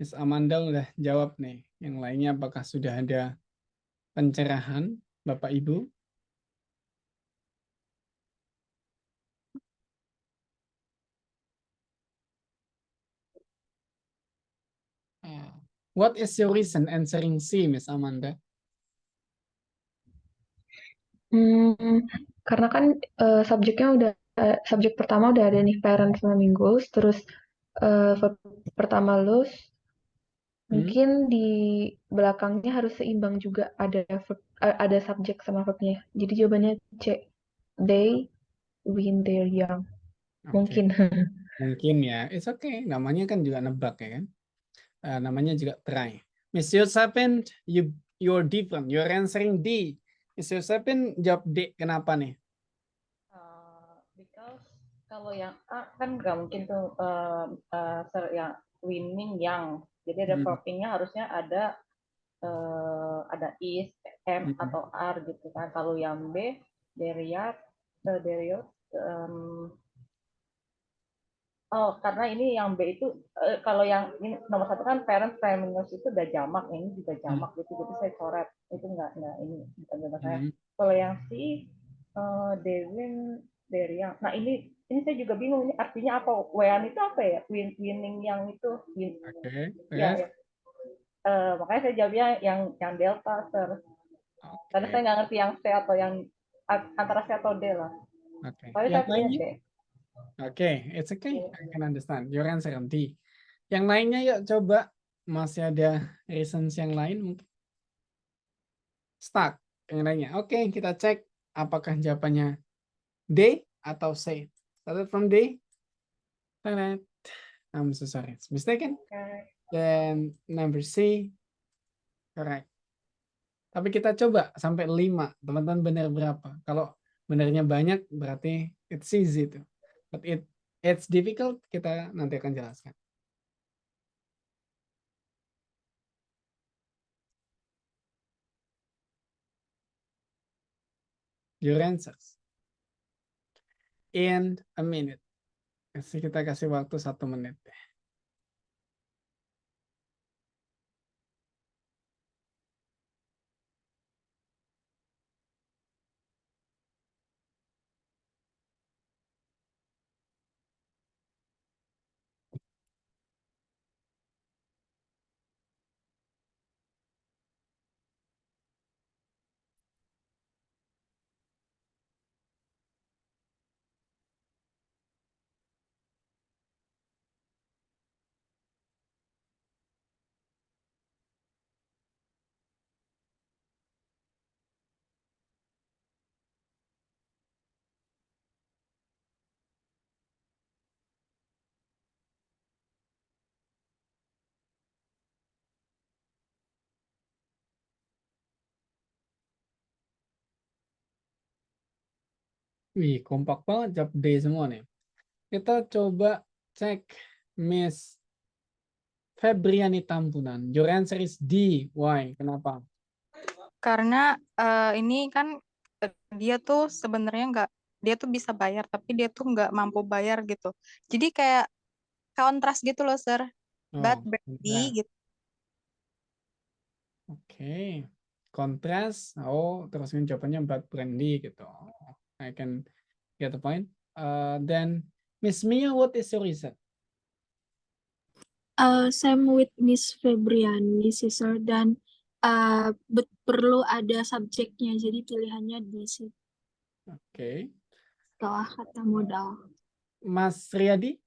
Speaker 1: Miss Amanda udah jawab nih. Yang lainnya apakah sudah ada pencerahan, Bapak Ibu? What is your reason answering C, Miss Amanda?
Speaker 8: Karena kan subjeknya udah subjek pertama udah ada nih parent flamingos, terus verb pertama lose, mungkin di belakangnya harus seimbang juga ada subjek sama verbnya. Jadi jawabannya C. They win their young.
Speaker 1: Oke.
Speaker 8: Mungkin.
Speaker 1: Mungkin ya. It's okay. Namanya kan juga nebak ya kan. Namanya juga try. Miss Yosapin, you're different. You're answering D. Miss Yosapin jawab D. Kenapa nih?
Speaker 9: Because kalau yang A kan nggak mungkin tuh yang winning yang. Jadi ada verbingnya harusnya ada is, am atau are gitu kan. Kalau yang B, deriat, karena ini yang B itu kalau yang ini nomor 1 kan parent flamingos itu udah jamak, ini juga jamak gitu, jadi saya coret itu nggak ini bukan jawabannya. Kalau yang C, Devin, Derian. Nah ini saya juga bingung ini artinya apa? Wean itu apa ya? Winning yang itu. Ya. Makanya saya jawabnya yang delta, Sir. Karena saya nggak ngerti yang C atau yang antara C atau D lah. Tapi saya punya D.
Speaker 1: Oke, it's okay. I can understand. Your answer D. Yang lainnya yuk coba. Masih ada reasons yang lain mungkin. Stuck. Yang lainnya. Oke, kita cek apakah jawabannya D atau C. Started from D. I'm so sorry. It's mistaken. Then number C. Correct. Tapi kita coba sampai 5. Teman-teman benar berapa? Kalau benarnya banyak berarti it's easy tuh. But it's difficult, kita nanti akan jelaskan. Your answers. In a minute. Kita kasih waktu 1 menit. Wih, kompak banget jawab D semua nih. Kita coba cek Miss Febriani Tampunan. Your answer is D. Why? Kenapa?
Speaker 10: Karena ini kan dia tuh sebenarnya dia tuh bisa bayar tapi dia tuh nggak mampu bayar gitu. Jadi kayak kontras gitu loh, Sir. Bad Brandy gitu.
Speaker 1: Oke. Kontras. Oh, terus jawabannya Bad Brandy gitu. I can get the point. Then Miss Mia, what is your reason?
Speaker 5: Same with Miss Febriani, Sir, dan perlu ada subjeknya, jadi pilihannya di situ.
Speaker 1: Oke.
Speaker 5: Setelah kata modal.
Speaker 1: Mas Riyadi?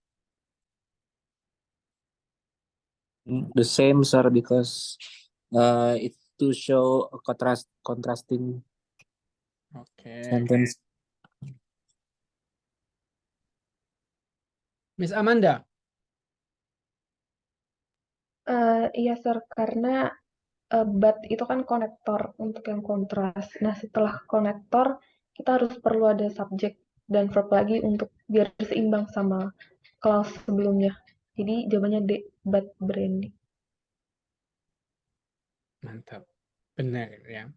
Speaker 7: The same, sir, because it to show a contrasting sentence.
Speaker 1: Miss Amanda?
Speaker 8: Iya, Sir, karena but itu kan konektor untuk yang kontras. Nah, setelah konektor, kita harus perlu ada subjek dan verb lagi untuk biar seimbang sama clause sebelumnya. Jadi jawabannya D, but Brandy.
Speaker 1: Mantap. Benar ya.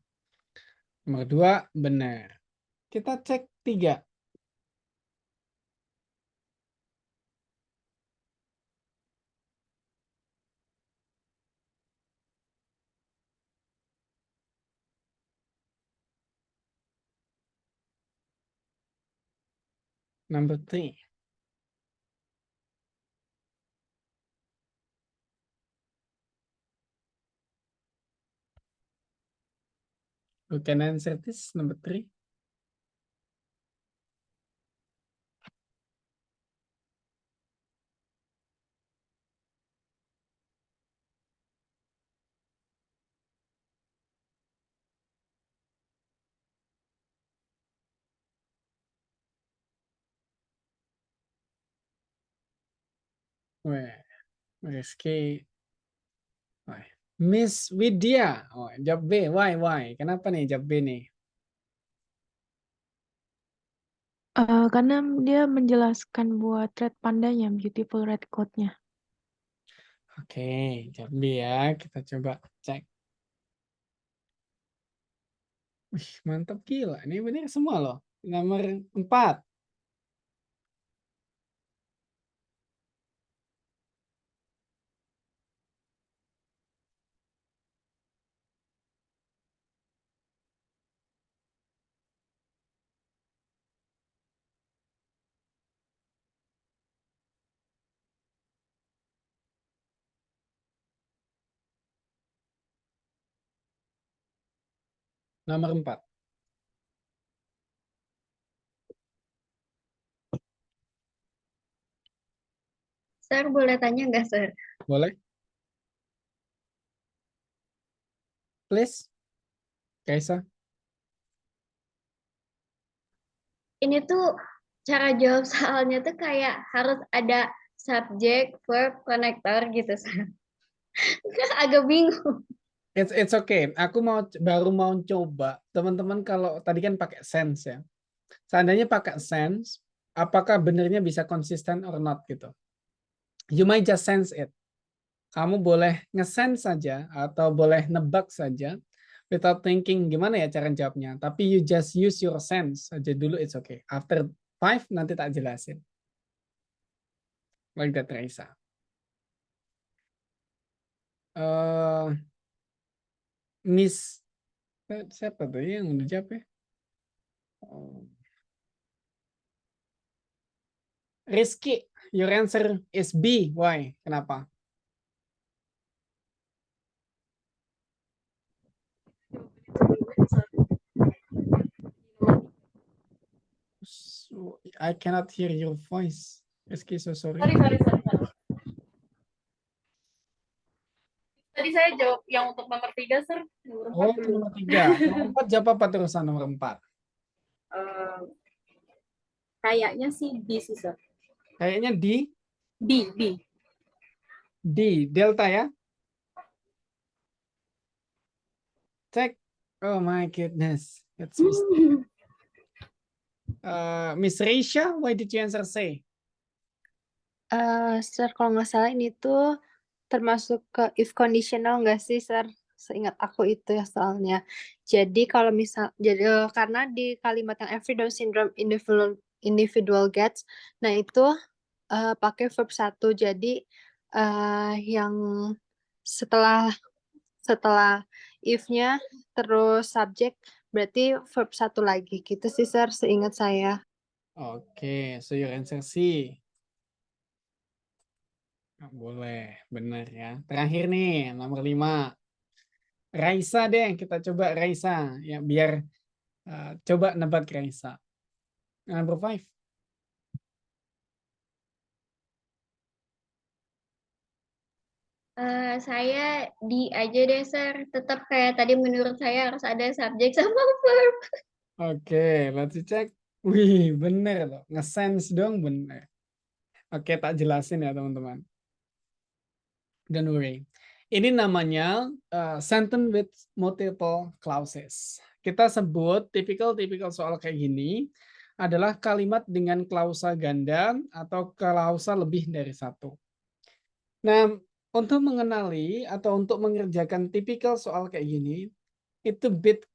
Speaker 1: Nomor 2, benar. Kita cek 3. Number 3. Who can answer this? Number 3. Wah, Rizky. Wah. Miss Widya. Oh, jawab B. Why? Kenapa nih jawab B nih?
Speaker 4: Karena dia menjelaskan buat red pandanya, beautiful red coat-nya.
Speaker 1: Oke, jawab B ya. Kita coba cek. Wih, mantap gila. Ini benar semua loh. Nomor 4. Nomor 4.
Speaker 2: Sir, boleh tanya nggak, Sir?
Speaker 1: Boleh? Please. Kaisa.
Speaker 2: Ini tuh cara jawab soalnya tuh kayak harus ada subjek, verb, connector gitu, Sir. Agak bingung.
Speaker 1: It's okay. Aku baru mau coba. Teman-teman kalau tadi kan pakai sense ya. Seandainya pakai sense, apakah benernya bisa konsisten or not gitu. You might just sense it. Kamu boleh nge-sense saja atau boleh nebak saja without thinking gimana ya cara jawabnya. Tapi you just use your sense aja dulu, it's okay. After 5 nanti tak jelasin. Like that, Raisa. Miss siapa tuh yang udah jawab ya? Rizky, your answer is B. Why? Kenapa? So, I cannot hear your voice. Rizky, so sorry.
Speaker 11: Sorry. Tadi saya jawab yang untuk nomor 3, Sir.
Speaker 1: Oh, nomor 3. Nomor 4 jawab apa terusan nomor 4?
Speaker 11: Kayaknya sih D sih, Sir.
Speaker 1: Kayaknya D. D, delta ya? Cek. Oh my goodness. That's mistake. Miss Reisha, why did you answer C?
Speaker 3: Sir, kalau nggak salah ini tuh termasuk ke if conditional nggak sih, Sir? Seingat aku itu ya soalnya. Jadi kalau karena di kalimat yang every Down syndrome individual gets, nah itu pakai verb 1. Jadi yang setelah if-nya terus subject berarti verb 1 lagi gitu sih, Sir, seingat saya.
Speaker 1: Oke, so your answer C. Boleh, benar ya. Terakhir nih, nomor 5. Raisa deh, kita coba Raisa. Ya, biar coba nebak Raisa. Number 5.
Speaker 2: Saya D aja deh, Sir. Tetap kayak tadi menurut saya harus ada subjek sama verb.
Speaker 1: Oke, let's check. Wih, bener loh. Nge-sense dong, bener. Oke, tak jelasin ya, teman-teman. Don't worry. Ini namanya sentence with multiple clauses. Kita sebut tipikal soal kayak gini adalah kalimat dengan klausa ganda atau klausa lebih dari 1. Nah, untuk mengenali atau untuk mengerjakan tipikal soal kayak gini, itu bit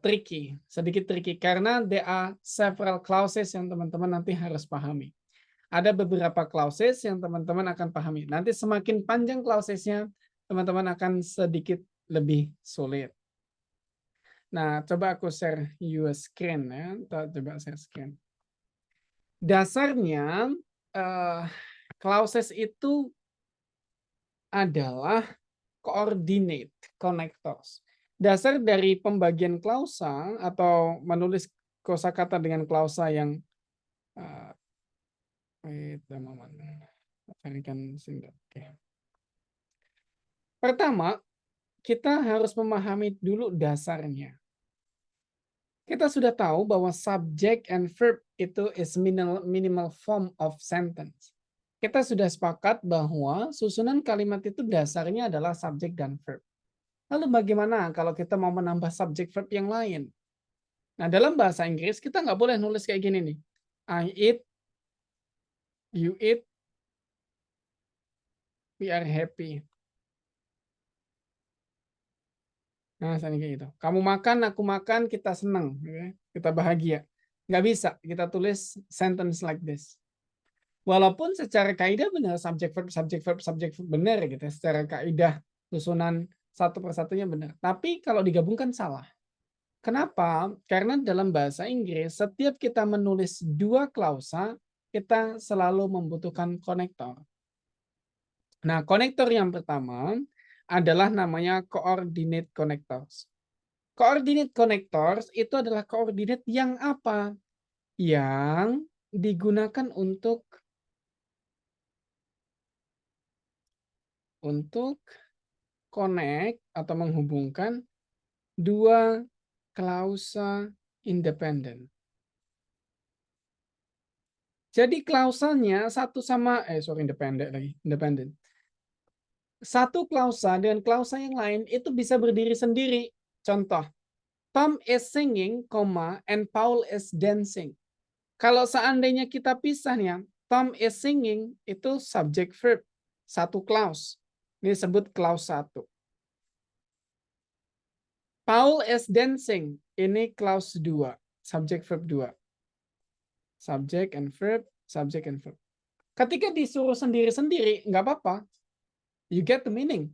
Speaker 1: tricky, sedikit tricky karena there are several clauses yang teman-teman nanti harus pahami. Ada beberapa clauses yang teman-teman akan pahami. Nanti semakin panjang clausesnya, teman-teman akan sedikit lebih sulit. Nah, coba aku share your screen ya. Coba share screen. Dasarnya clauses itu adalah coordinate connectors. Dasar dari pembagian klausa atau menulis kosakata dengan klausa yang wait a moment. Okay. Pertama, kita harus memahami dulu dasarnya. Kita sudah tahu bahwa subject and verb itu is minimal form of sentence. Kita sudah sepakat bahwa susunan kalimat itu dasarnya adalah subject dan verb. Lalu bagaimana kalau kita mau menambah subject verb yang lain? Nah, dalam bahasa Inggris kita nggak boleh nulis kayak gini nih. I eat, you eat, we are happy. Nah, kayak gitu. Kamu makan, aku makan, kita senang, kita bahagia. Nggak bisa kita tulis sentence like this. Walaupun secara kaidah benar subject verb benar gitu. Secara kaidah susunan satu persatunya benar. Tapi kalau digabungkan salah. Kenapa? Karena dalam bahasa Inggris setiap kita menulis dua klausa kita selalu membutuhkan konektor. Nah, konektor yang pertama adalah namanya coordinate connectors. Coordinate connectors itu adalah koordinat yang apa? Yang digunakan untuk connect atau menghubungkan dua klausa independen. Jadi klausanya satu sama independen. Satu klausa dengan klausa yang lain itu bisa berdiri sendiri. Contoh, Tom is singing, and Paul is dancing. Kalau seandainya kita pisah nih, Tom is singing itu subject verb, satu klaus. Ini disebut klaus 1. Paul is dancing, ini klaus 2, subject verb 2. Subject and verb, subject and verb. Ketika disuruh sendiri-sendiri, nggak apa-apa. You get the meaning.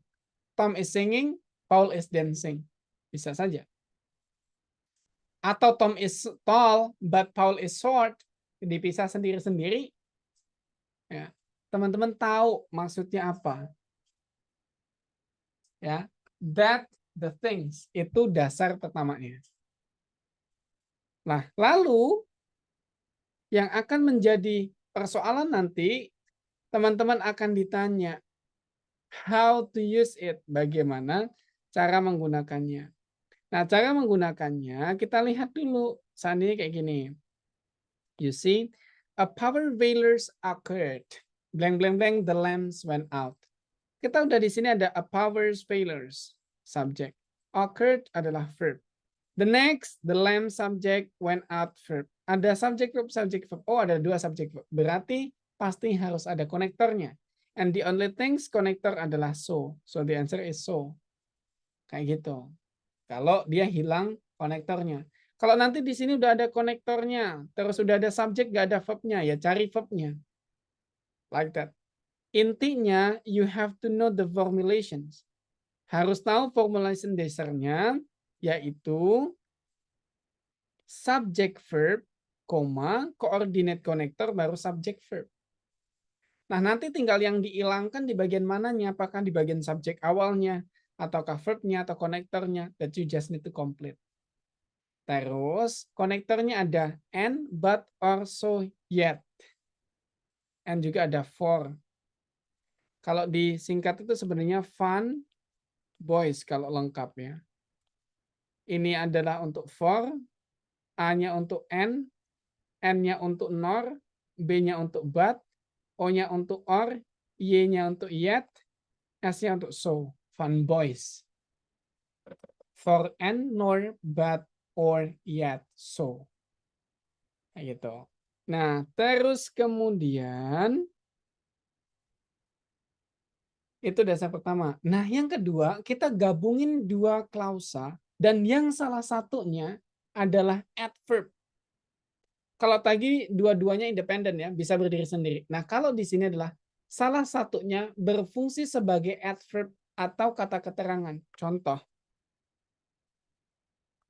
Speaker 1: Tom is singing, Paul is dancing. Bisa saja. Atau Tom is tall, but Paul is short. Dipisah sendiri-sendiri. Ya. Teman-teman tahu maksudnya apa. Ya, that the things. Itu dasar pertamanya. Nah, lalu yang akan menjadi persoalan nanti, teman-teman akan ditanya, how to use it, bagaimana cara menggunakannya. Nah, cara menggunakannya kita lihat dulu. Seandainya kayak gini. You see, a power failures occurred. Blank blank blank, the lamps went out. Kita udah di sini ada a power failures, subject. Occurred adalah verb. The next, the lamp subject went out verb. Ada subject verb, subject verb. Oh, ada dua subject verb. Berarti pasti harus ada konektornya. And the only things konektor adalah so. So the answer is so. Kayak gitu. Kalau dia hilang konektornya. Kalau nanti di sini udah ada konektornya, terus udah ada subjek, nggak ada verbnya, ya cari verbnya. Like that. Intinya, you have to know the formulations. Harus tahu formulation dasarnya, yaitu subject verb, coordinate connector, baru subject verb. Nah, nanti tinggal yang dihilangkan di bagian mananya, apakah di bagian subjek awalnya, ataukah verbnya, atau konektornya, that you just need to complete. Terus, konektornya ada and, but, or, so, yet. And juga ada for. Kalau disingkat itu sebenarnya fun, boys, kalau lengkap ya. Ini adalah untuk for, A-nya untuk and, N-nya untuk nor, B-nya untuk but, O-nya untuk or, Y-nya untuk yet, S-nya untuk so. Fun boys. For and, nor, but, or, yet, so. Kayak gitu. Nah, terus kemudian itu dasar pertama. Nah, yang kedua, kita gabungin dua klausa dan yang salah satunya adalah adverb. Kalau tadi dua-duanya independen ya, bisa berdiri sendiri. Nah, kalau di sini adalah salah satunya berfungsi sebagai adverb atau kata keterangan. Contoh.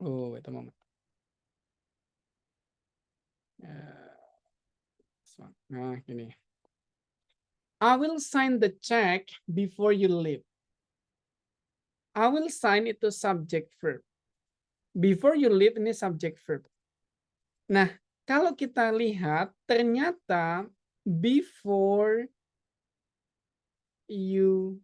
Speaker 1: Oh, itu moment. one. Nah, gini. I will sign the check before you leave. I will sign itu subject verb. Before you leave ini subject verb. Nah, kalau kita lihat ternyata before you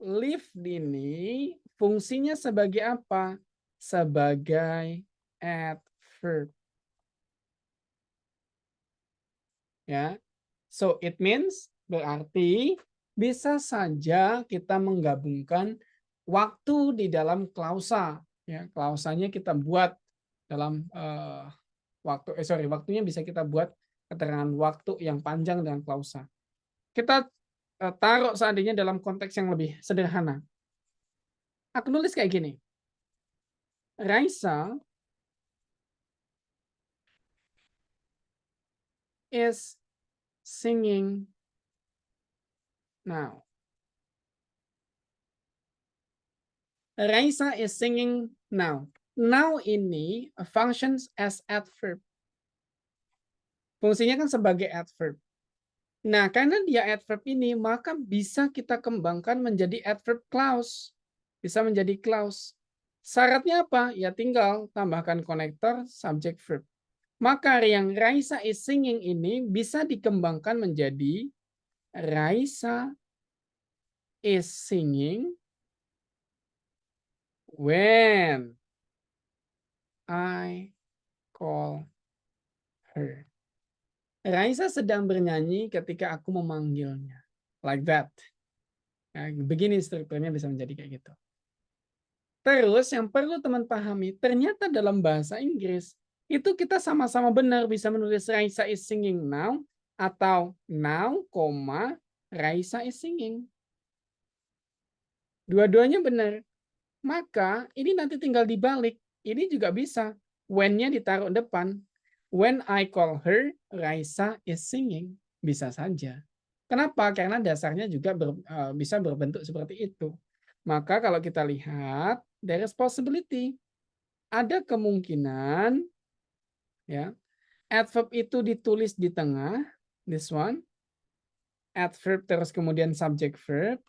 Speaker 1: leave ini fungsinya sebagai apa? Sebagai adverb. Ya. So it means berarti bisa saja kita menggabungkan waktu di dalam klausa. Ya, klausanya kita buat dalam waktunya bisa kita buat keterangan waktu yang panjang dengan klausa. Kita taruh seandainya dalam konteks yang lebih sederhana. Aku nulis kayak gini. Raisa is singing now. Raisa is singing now. Now ini functions as adverb. Fungsinya kan sebagai adverb. Nah, karena dia adverb ini, maka bisa kita kembangkan menjadi adverb clause. Bisa menjadi clause. Syaratnya apa? Ya tinggal tambahkan konektor subject verb. Maka yang Raisa is singing ini bisa dikembangkan menjadi Raisa is singing when I call her. Raisa sedang bernyanyi ketika aku memanggilnya. Like that. Nah, begini strukturnya bisa menjadi kayak gitu. Terus yang perlu teman pahami, ternyata dalam bahasa Inggris, itu kita sama-sama benar bisa menulis Raisa is singing now, atau now, Raisa is singing. Dua-duanya benar. Maka ini nanti tinggal dibalik. Ini juga bisa. When-nya ditaruh depan. When I call her, Raisa is singing. Bisa saja. Kenapa? Karena dasarnya juga bisa berbentuk seperti itu. Maka kalau kita lihat, there is possibility. Ada kemungkinan ya, adverb itu ditulis di tengah, this one. Adverb terus kemudian subject verb,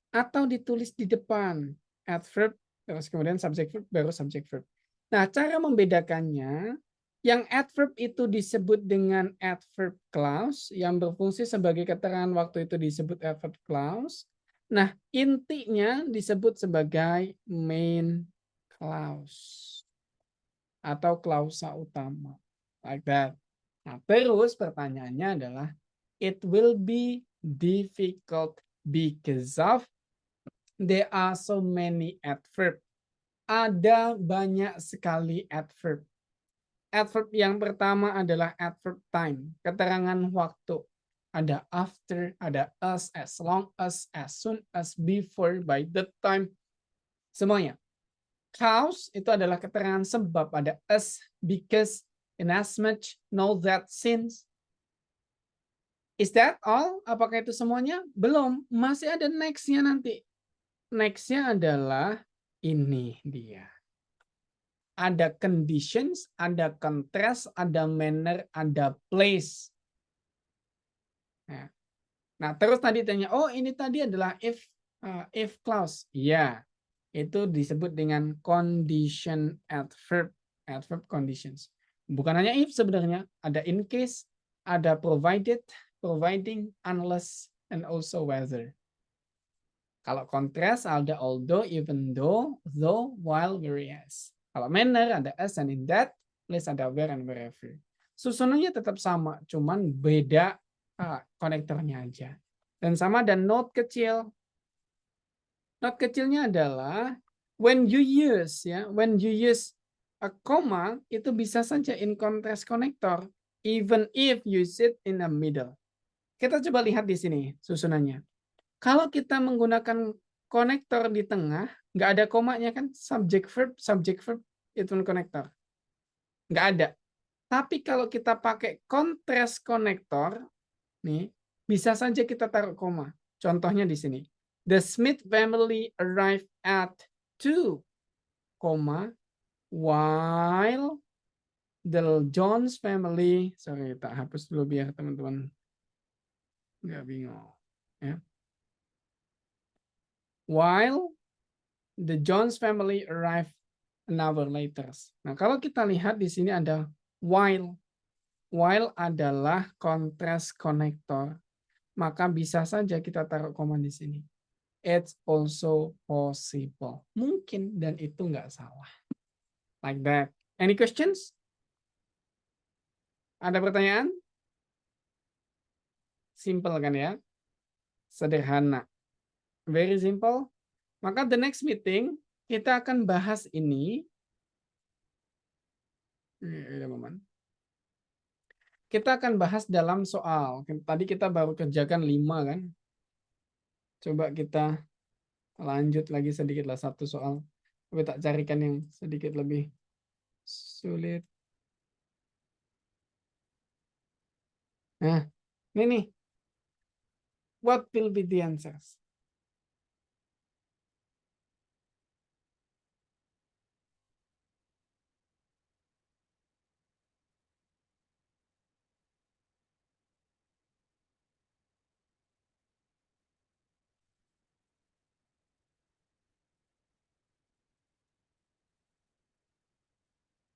Speaker 1: atau ditulis di depan. Adverb terus kemudian subject verb baru subject verb. Nah, cara membedakannya, yang adverb itu disebut dengan adverb clause, yang berfungsi sebagai keterangan waktu itu disebut adverb clause. Nah, intinya disebut sebagai main clause atau klausa utama. Like that. Nah, terus pertanyaannya adalah, it will be difficult because of there are so many adverb. Ada banyak sekali adverb. Adverb yang pertama adalah adverb time, keterangan waktu. Ada after, ada as long as soon as, before, by the time. Semuanya. Cause itu adalah keterangan sebab, ada as, because, inasmuch, know that, since. Is that all? Apakah itu semuanya? Belum, masih ada next-nya nanti. Next-nya adalah ini dia. Ada conditions, ada contrast, ada manner, ada place. Nah, terus tadi tanya, oh ini tadi adalah if clause. Iya, itu disebut dengan condition adverb conditions. Bukan hanya if sebenarnya, ada in case, ada provided, providing, unless, and also whether. Kalau contrast ada although, even though, while, whereas. Kalau manner ada as and in that, place ada where and wherever. Susunannya tetap sama, cuman beda konektornya aja. Dan sama dan note kecil. Note kecilnya adalah when you use a comma itu bisa saja in contrast connector, even if you sit in the middle. Kita coba lihat di sini susunannya. Kalau kita menggunakan konektor di tengah, nggak ada komanya kan, subject verb itu konektor, nggak ada. Tapi kalau kita pakai contrast konektor, nih bisa saja kita taruh koma. Contohnya di sini, the Smith family arrived at 2, while the Jones family, sorry tak hapus dulu biar teman-teman Nggak bingung. Ya. While the Jones family arrived an hour later. Nah, kalau kita lihat di sini ada while. While adalah contrast connector. Maka bisa saja kita taruh koma di sini. It's also possible. Mungkin dan itu nggak salah. Like that. Any questions? Ada pertanyaan? Simple kan ya? Sederhana. Very simple. Maka the next meeting kita akan bahas ini. Kita akan bahas dalam soal. Tadi kita baru kerjakan 5 kan? Coba kita lanjut lagi sedikit lah satu soal. Tapi tak carikan yang sedikit lebih sulit. Nah, ini nih. What will be the answers?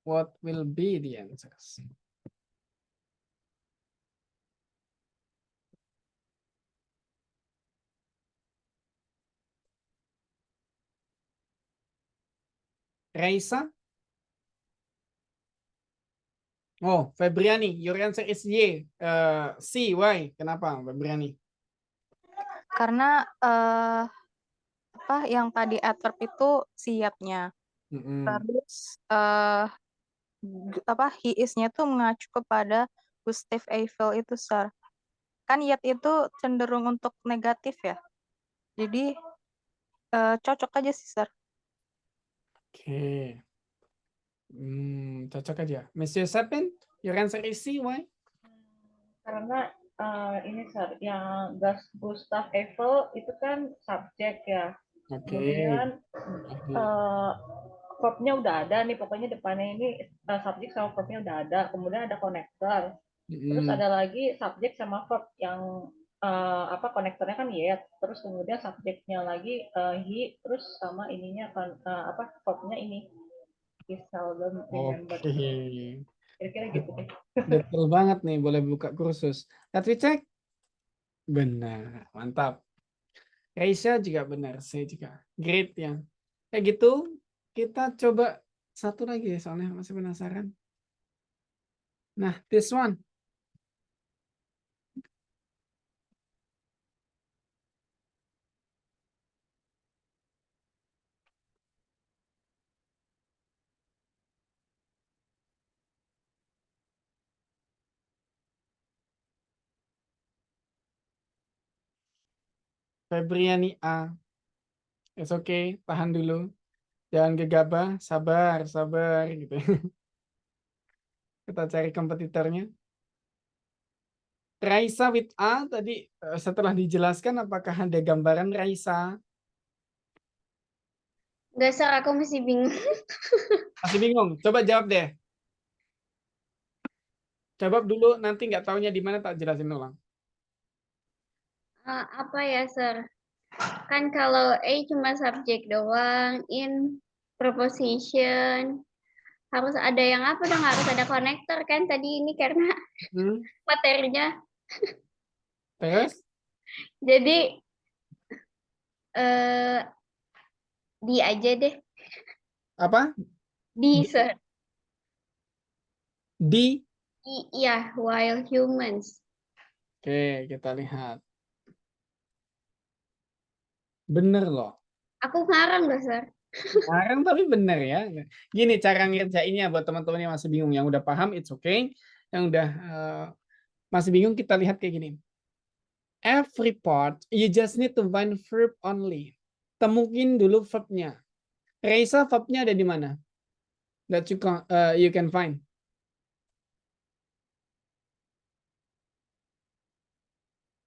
Speaker 1: What will be the answers? Raisa? Oh, Febriani, your answer is Y. C, why? Kenapa, Febriani?
Speaker 10: Karena apa yang tadi adverb itu siapnya. Terus apa he is-nya tuh mengacu kepada Gustav Eiffel itu, Sir. Kan yet itu cenderung untuk negatif ya. Jadi cocok aja sih, Sir.
Speaker 1: Oke. Cocok aja. Monsieur Sepin, your answer is C, why?
Speaker 9: Karena ini Sir, yang Gustav Eiffel itu kan subjek ya. Kemudian verb-nya udah ada nih, pokoknya depannya ini subjek sama verb-nya udah ada. Kemudian ada konektor. Terus ada lagi subjek sama verb yang apa konektornya kan yet. Terus kemudian subjeknya lagi he, terus sama ininya kan apa verbnya ini. He seldom remember. Kira-kira gitu deh.
Speaker 1: Betul banget nih, boleh buka kursus. Let me check. Benar, mantap. Raisa juga benar, saya juga. Great ya. Kayak gitu, kita coba satu lagi soalnya masih penasaran. Nah, this one. Febriani A. It's okay, tahan dulu. Jangan gegabah, sabar, sabar gitu. Kita cari kompetitornya. Raisa with A tadi setelah dijelaskan apakah ada gambaran Raisa?
Speaker 2: Nggak, Sir, aku masih bingung.
Speaker 1: Masih bingung? Coba jawab deh. Jawab dulu, nanti nggak taunya di mana tak jelasin ulang.
Speaker 2: Apa ya, Sir? Kan kalau A cuma subjek doang, in preposition, harus ada yang apa dong, harus ada konektor kan tadi ini karena materinya.
Speaker 1: Terus?
Speaker 2: Jadi di aja deh.
Speaker 1: Apa?
Speaker 2: Di, Sir.
Speaker 1: Di?
Speaker 2: Iya, while humans.
Speaker 1: Oke, kita lihat. Bener loh.
Speaker 2: Aku ngarang loh, Sir.
Speaker 1: Ngarang tapi bener ya. Gini cara ngerjainnya buat teman-teman yang masih bingung. Yang udah paham, it's okay. Yang udah masih bingung, kita lihat kayak gini. Every part, you just need to find verb only. Temuin dulu verbnya. Raisa, verbnya ada di mana? That you can find.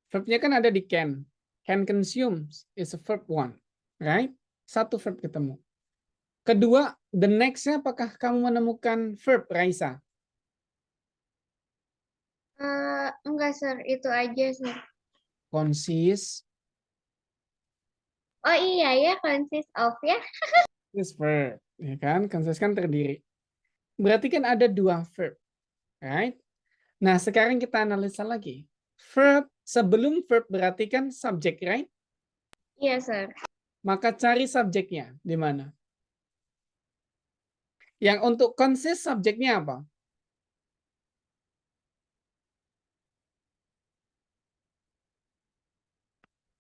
Speaker 1: Verbnya kan ada di can. Can consume is a verb one. Right? Satu verb ketemu. Kedua, the next-nya apakah kamu menemukan verb, Raisa?
Speaker 2: Enggak, Sir. Itu aja, Sir.
Speaker 1: Consist
Speaker 2: Oh iya ya, consist of ya.
Speaker 1: is verb, ya kan? Consist kan terdiri. Berarti kan ada 2 verb, right? Nah, sekarang kita analisa lagi. Verb sebelum verb berarti kan subjek, right?
Speaker 2: Iya, sir.
Speaker 1: Maka cari subjeknya di mana? Yang untuk consist subjeknya apa?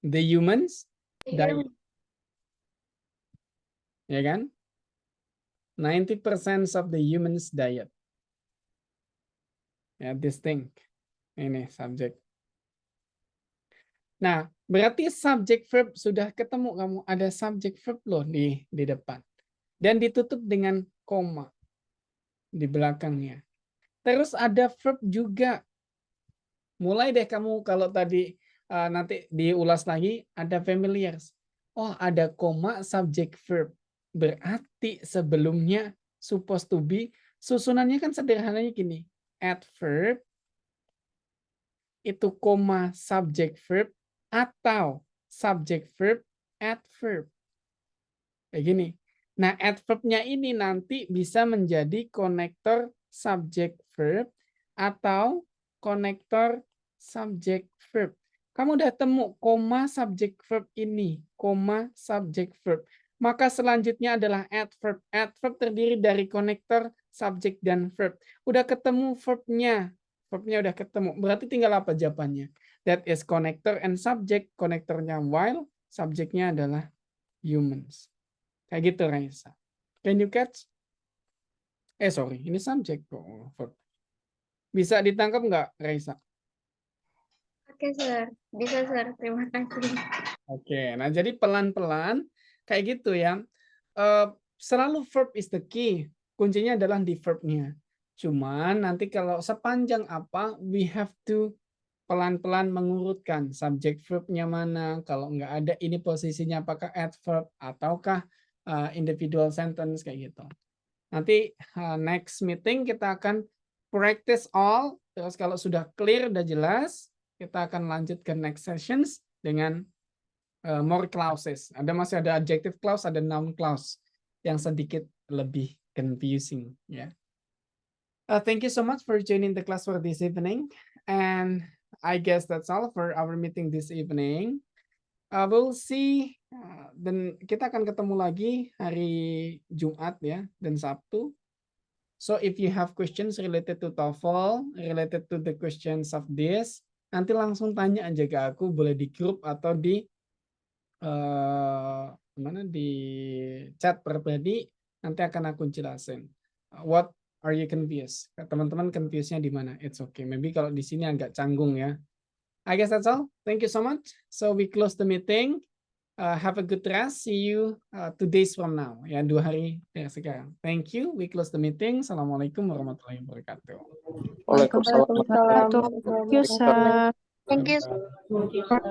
Speaker 1: The humans diet. Ya kan? 90% of the humans diet. Ya, distinct. Ini subjek. Nah, berarti subjek verb sudah ketemu kamu. Ada subjek verb loh di depan. Dan ditutup dengan koma di belakangnya. Terus ada verb juga. Mulai deh kamu kalau tadi nanti diulas lagi ada familiars. Oh, ada koma subjek verb. Berarti sebelumnya supposed to be, susunannya kan sederhananya gini. Adverb itu koma subjek verb atau subjek verb adverb. Kayak gini. Nah, adverbnya ini nanti bisa menjadi konektor subjek verb atau konektor subjek verb. Kamu udah temu koma subjek verb ini, koma subjek verb. Maka selanjutnya adalah adverb. Adverb terdiri dari konektor subjek dan verb. Udah ketemu verbnya. Verbnya udah ketemu. Berarti tinggal apa jawabannya? That is connector and subject. Konektornya while, subjeknya adalah humans. Kayak gitu, Raisa. Can you catch? Sorry, ini subjek kok. Bisa ditangkap nggak, Raisa?
Speaker 2: Oke, sir. Bisa, sir. Terima kasih.
Speaker 1: Oke, nah jadi pelan-pelan kayak gitu ya. Selalu verb is the key. Kuncinya adalah di verbnya. Cuman nanti kalau sepanjang apa, we have to pelan-pelan mengurutkan subjek verbnya mana. Kalau nggak ada ini posisinya apakah adverb ataukah individual sentence kayak gitu. Nanti next meeting kita akan practice all. Terus kalau sudah clear, udah jelas, kita akan lanjut ke next sessions dengan more clauses. Masih ada adjective clause, ada noun clause yang sedikit lebih confusing. Ya. Thank you so much for joining the class for this evening. And I guess that's all for our meeting this evening. We'll see. Dan kita akan ketemu lagi hari Jumat ya dan Sabtu. So if you have questions related to TOEFL, related to the questions of this, nanti langsung tanya aja ke aku, boleh di grup atau di di chat pribadi. Nanti akan aku jelasin. What are you confused? Teman-teman confuse-nya di mana? It's okay. Maybe kalau di sini agak canggung ya. I guess that's all. Thank you so much. So we close the meeting. Have a good rest. See you 2 days from now. Ya, 2 hari dari sekarang. Thank you. We close the meeting. Assalamualaikum warahmatullahi wabarakatuh.
Speaker 4: Waalaikumsalam. Thank you, sir.
Speaker 2: Thank you, sir.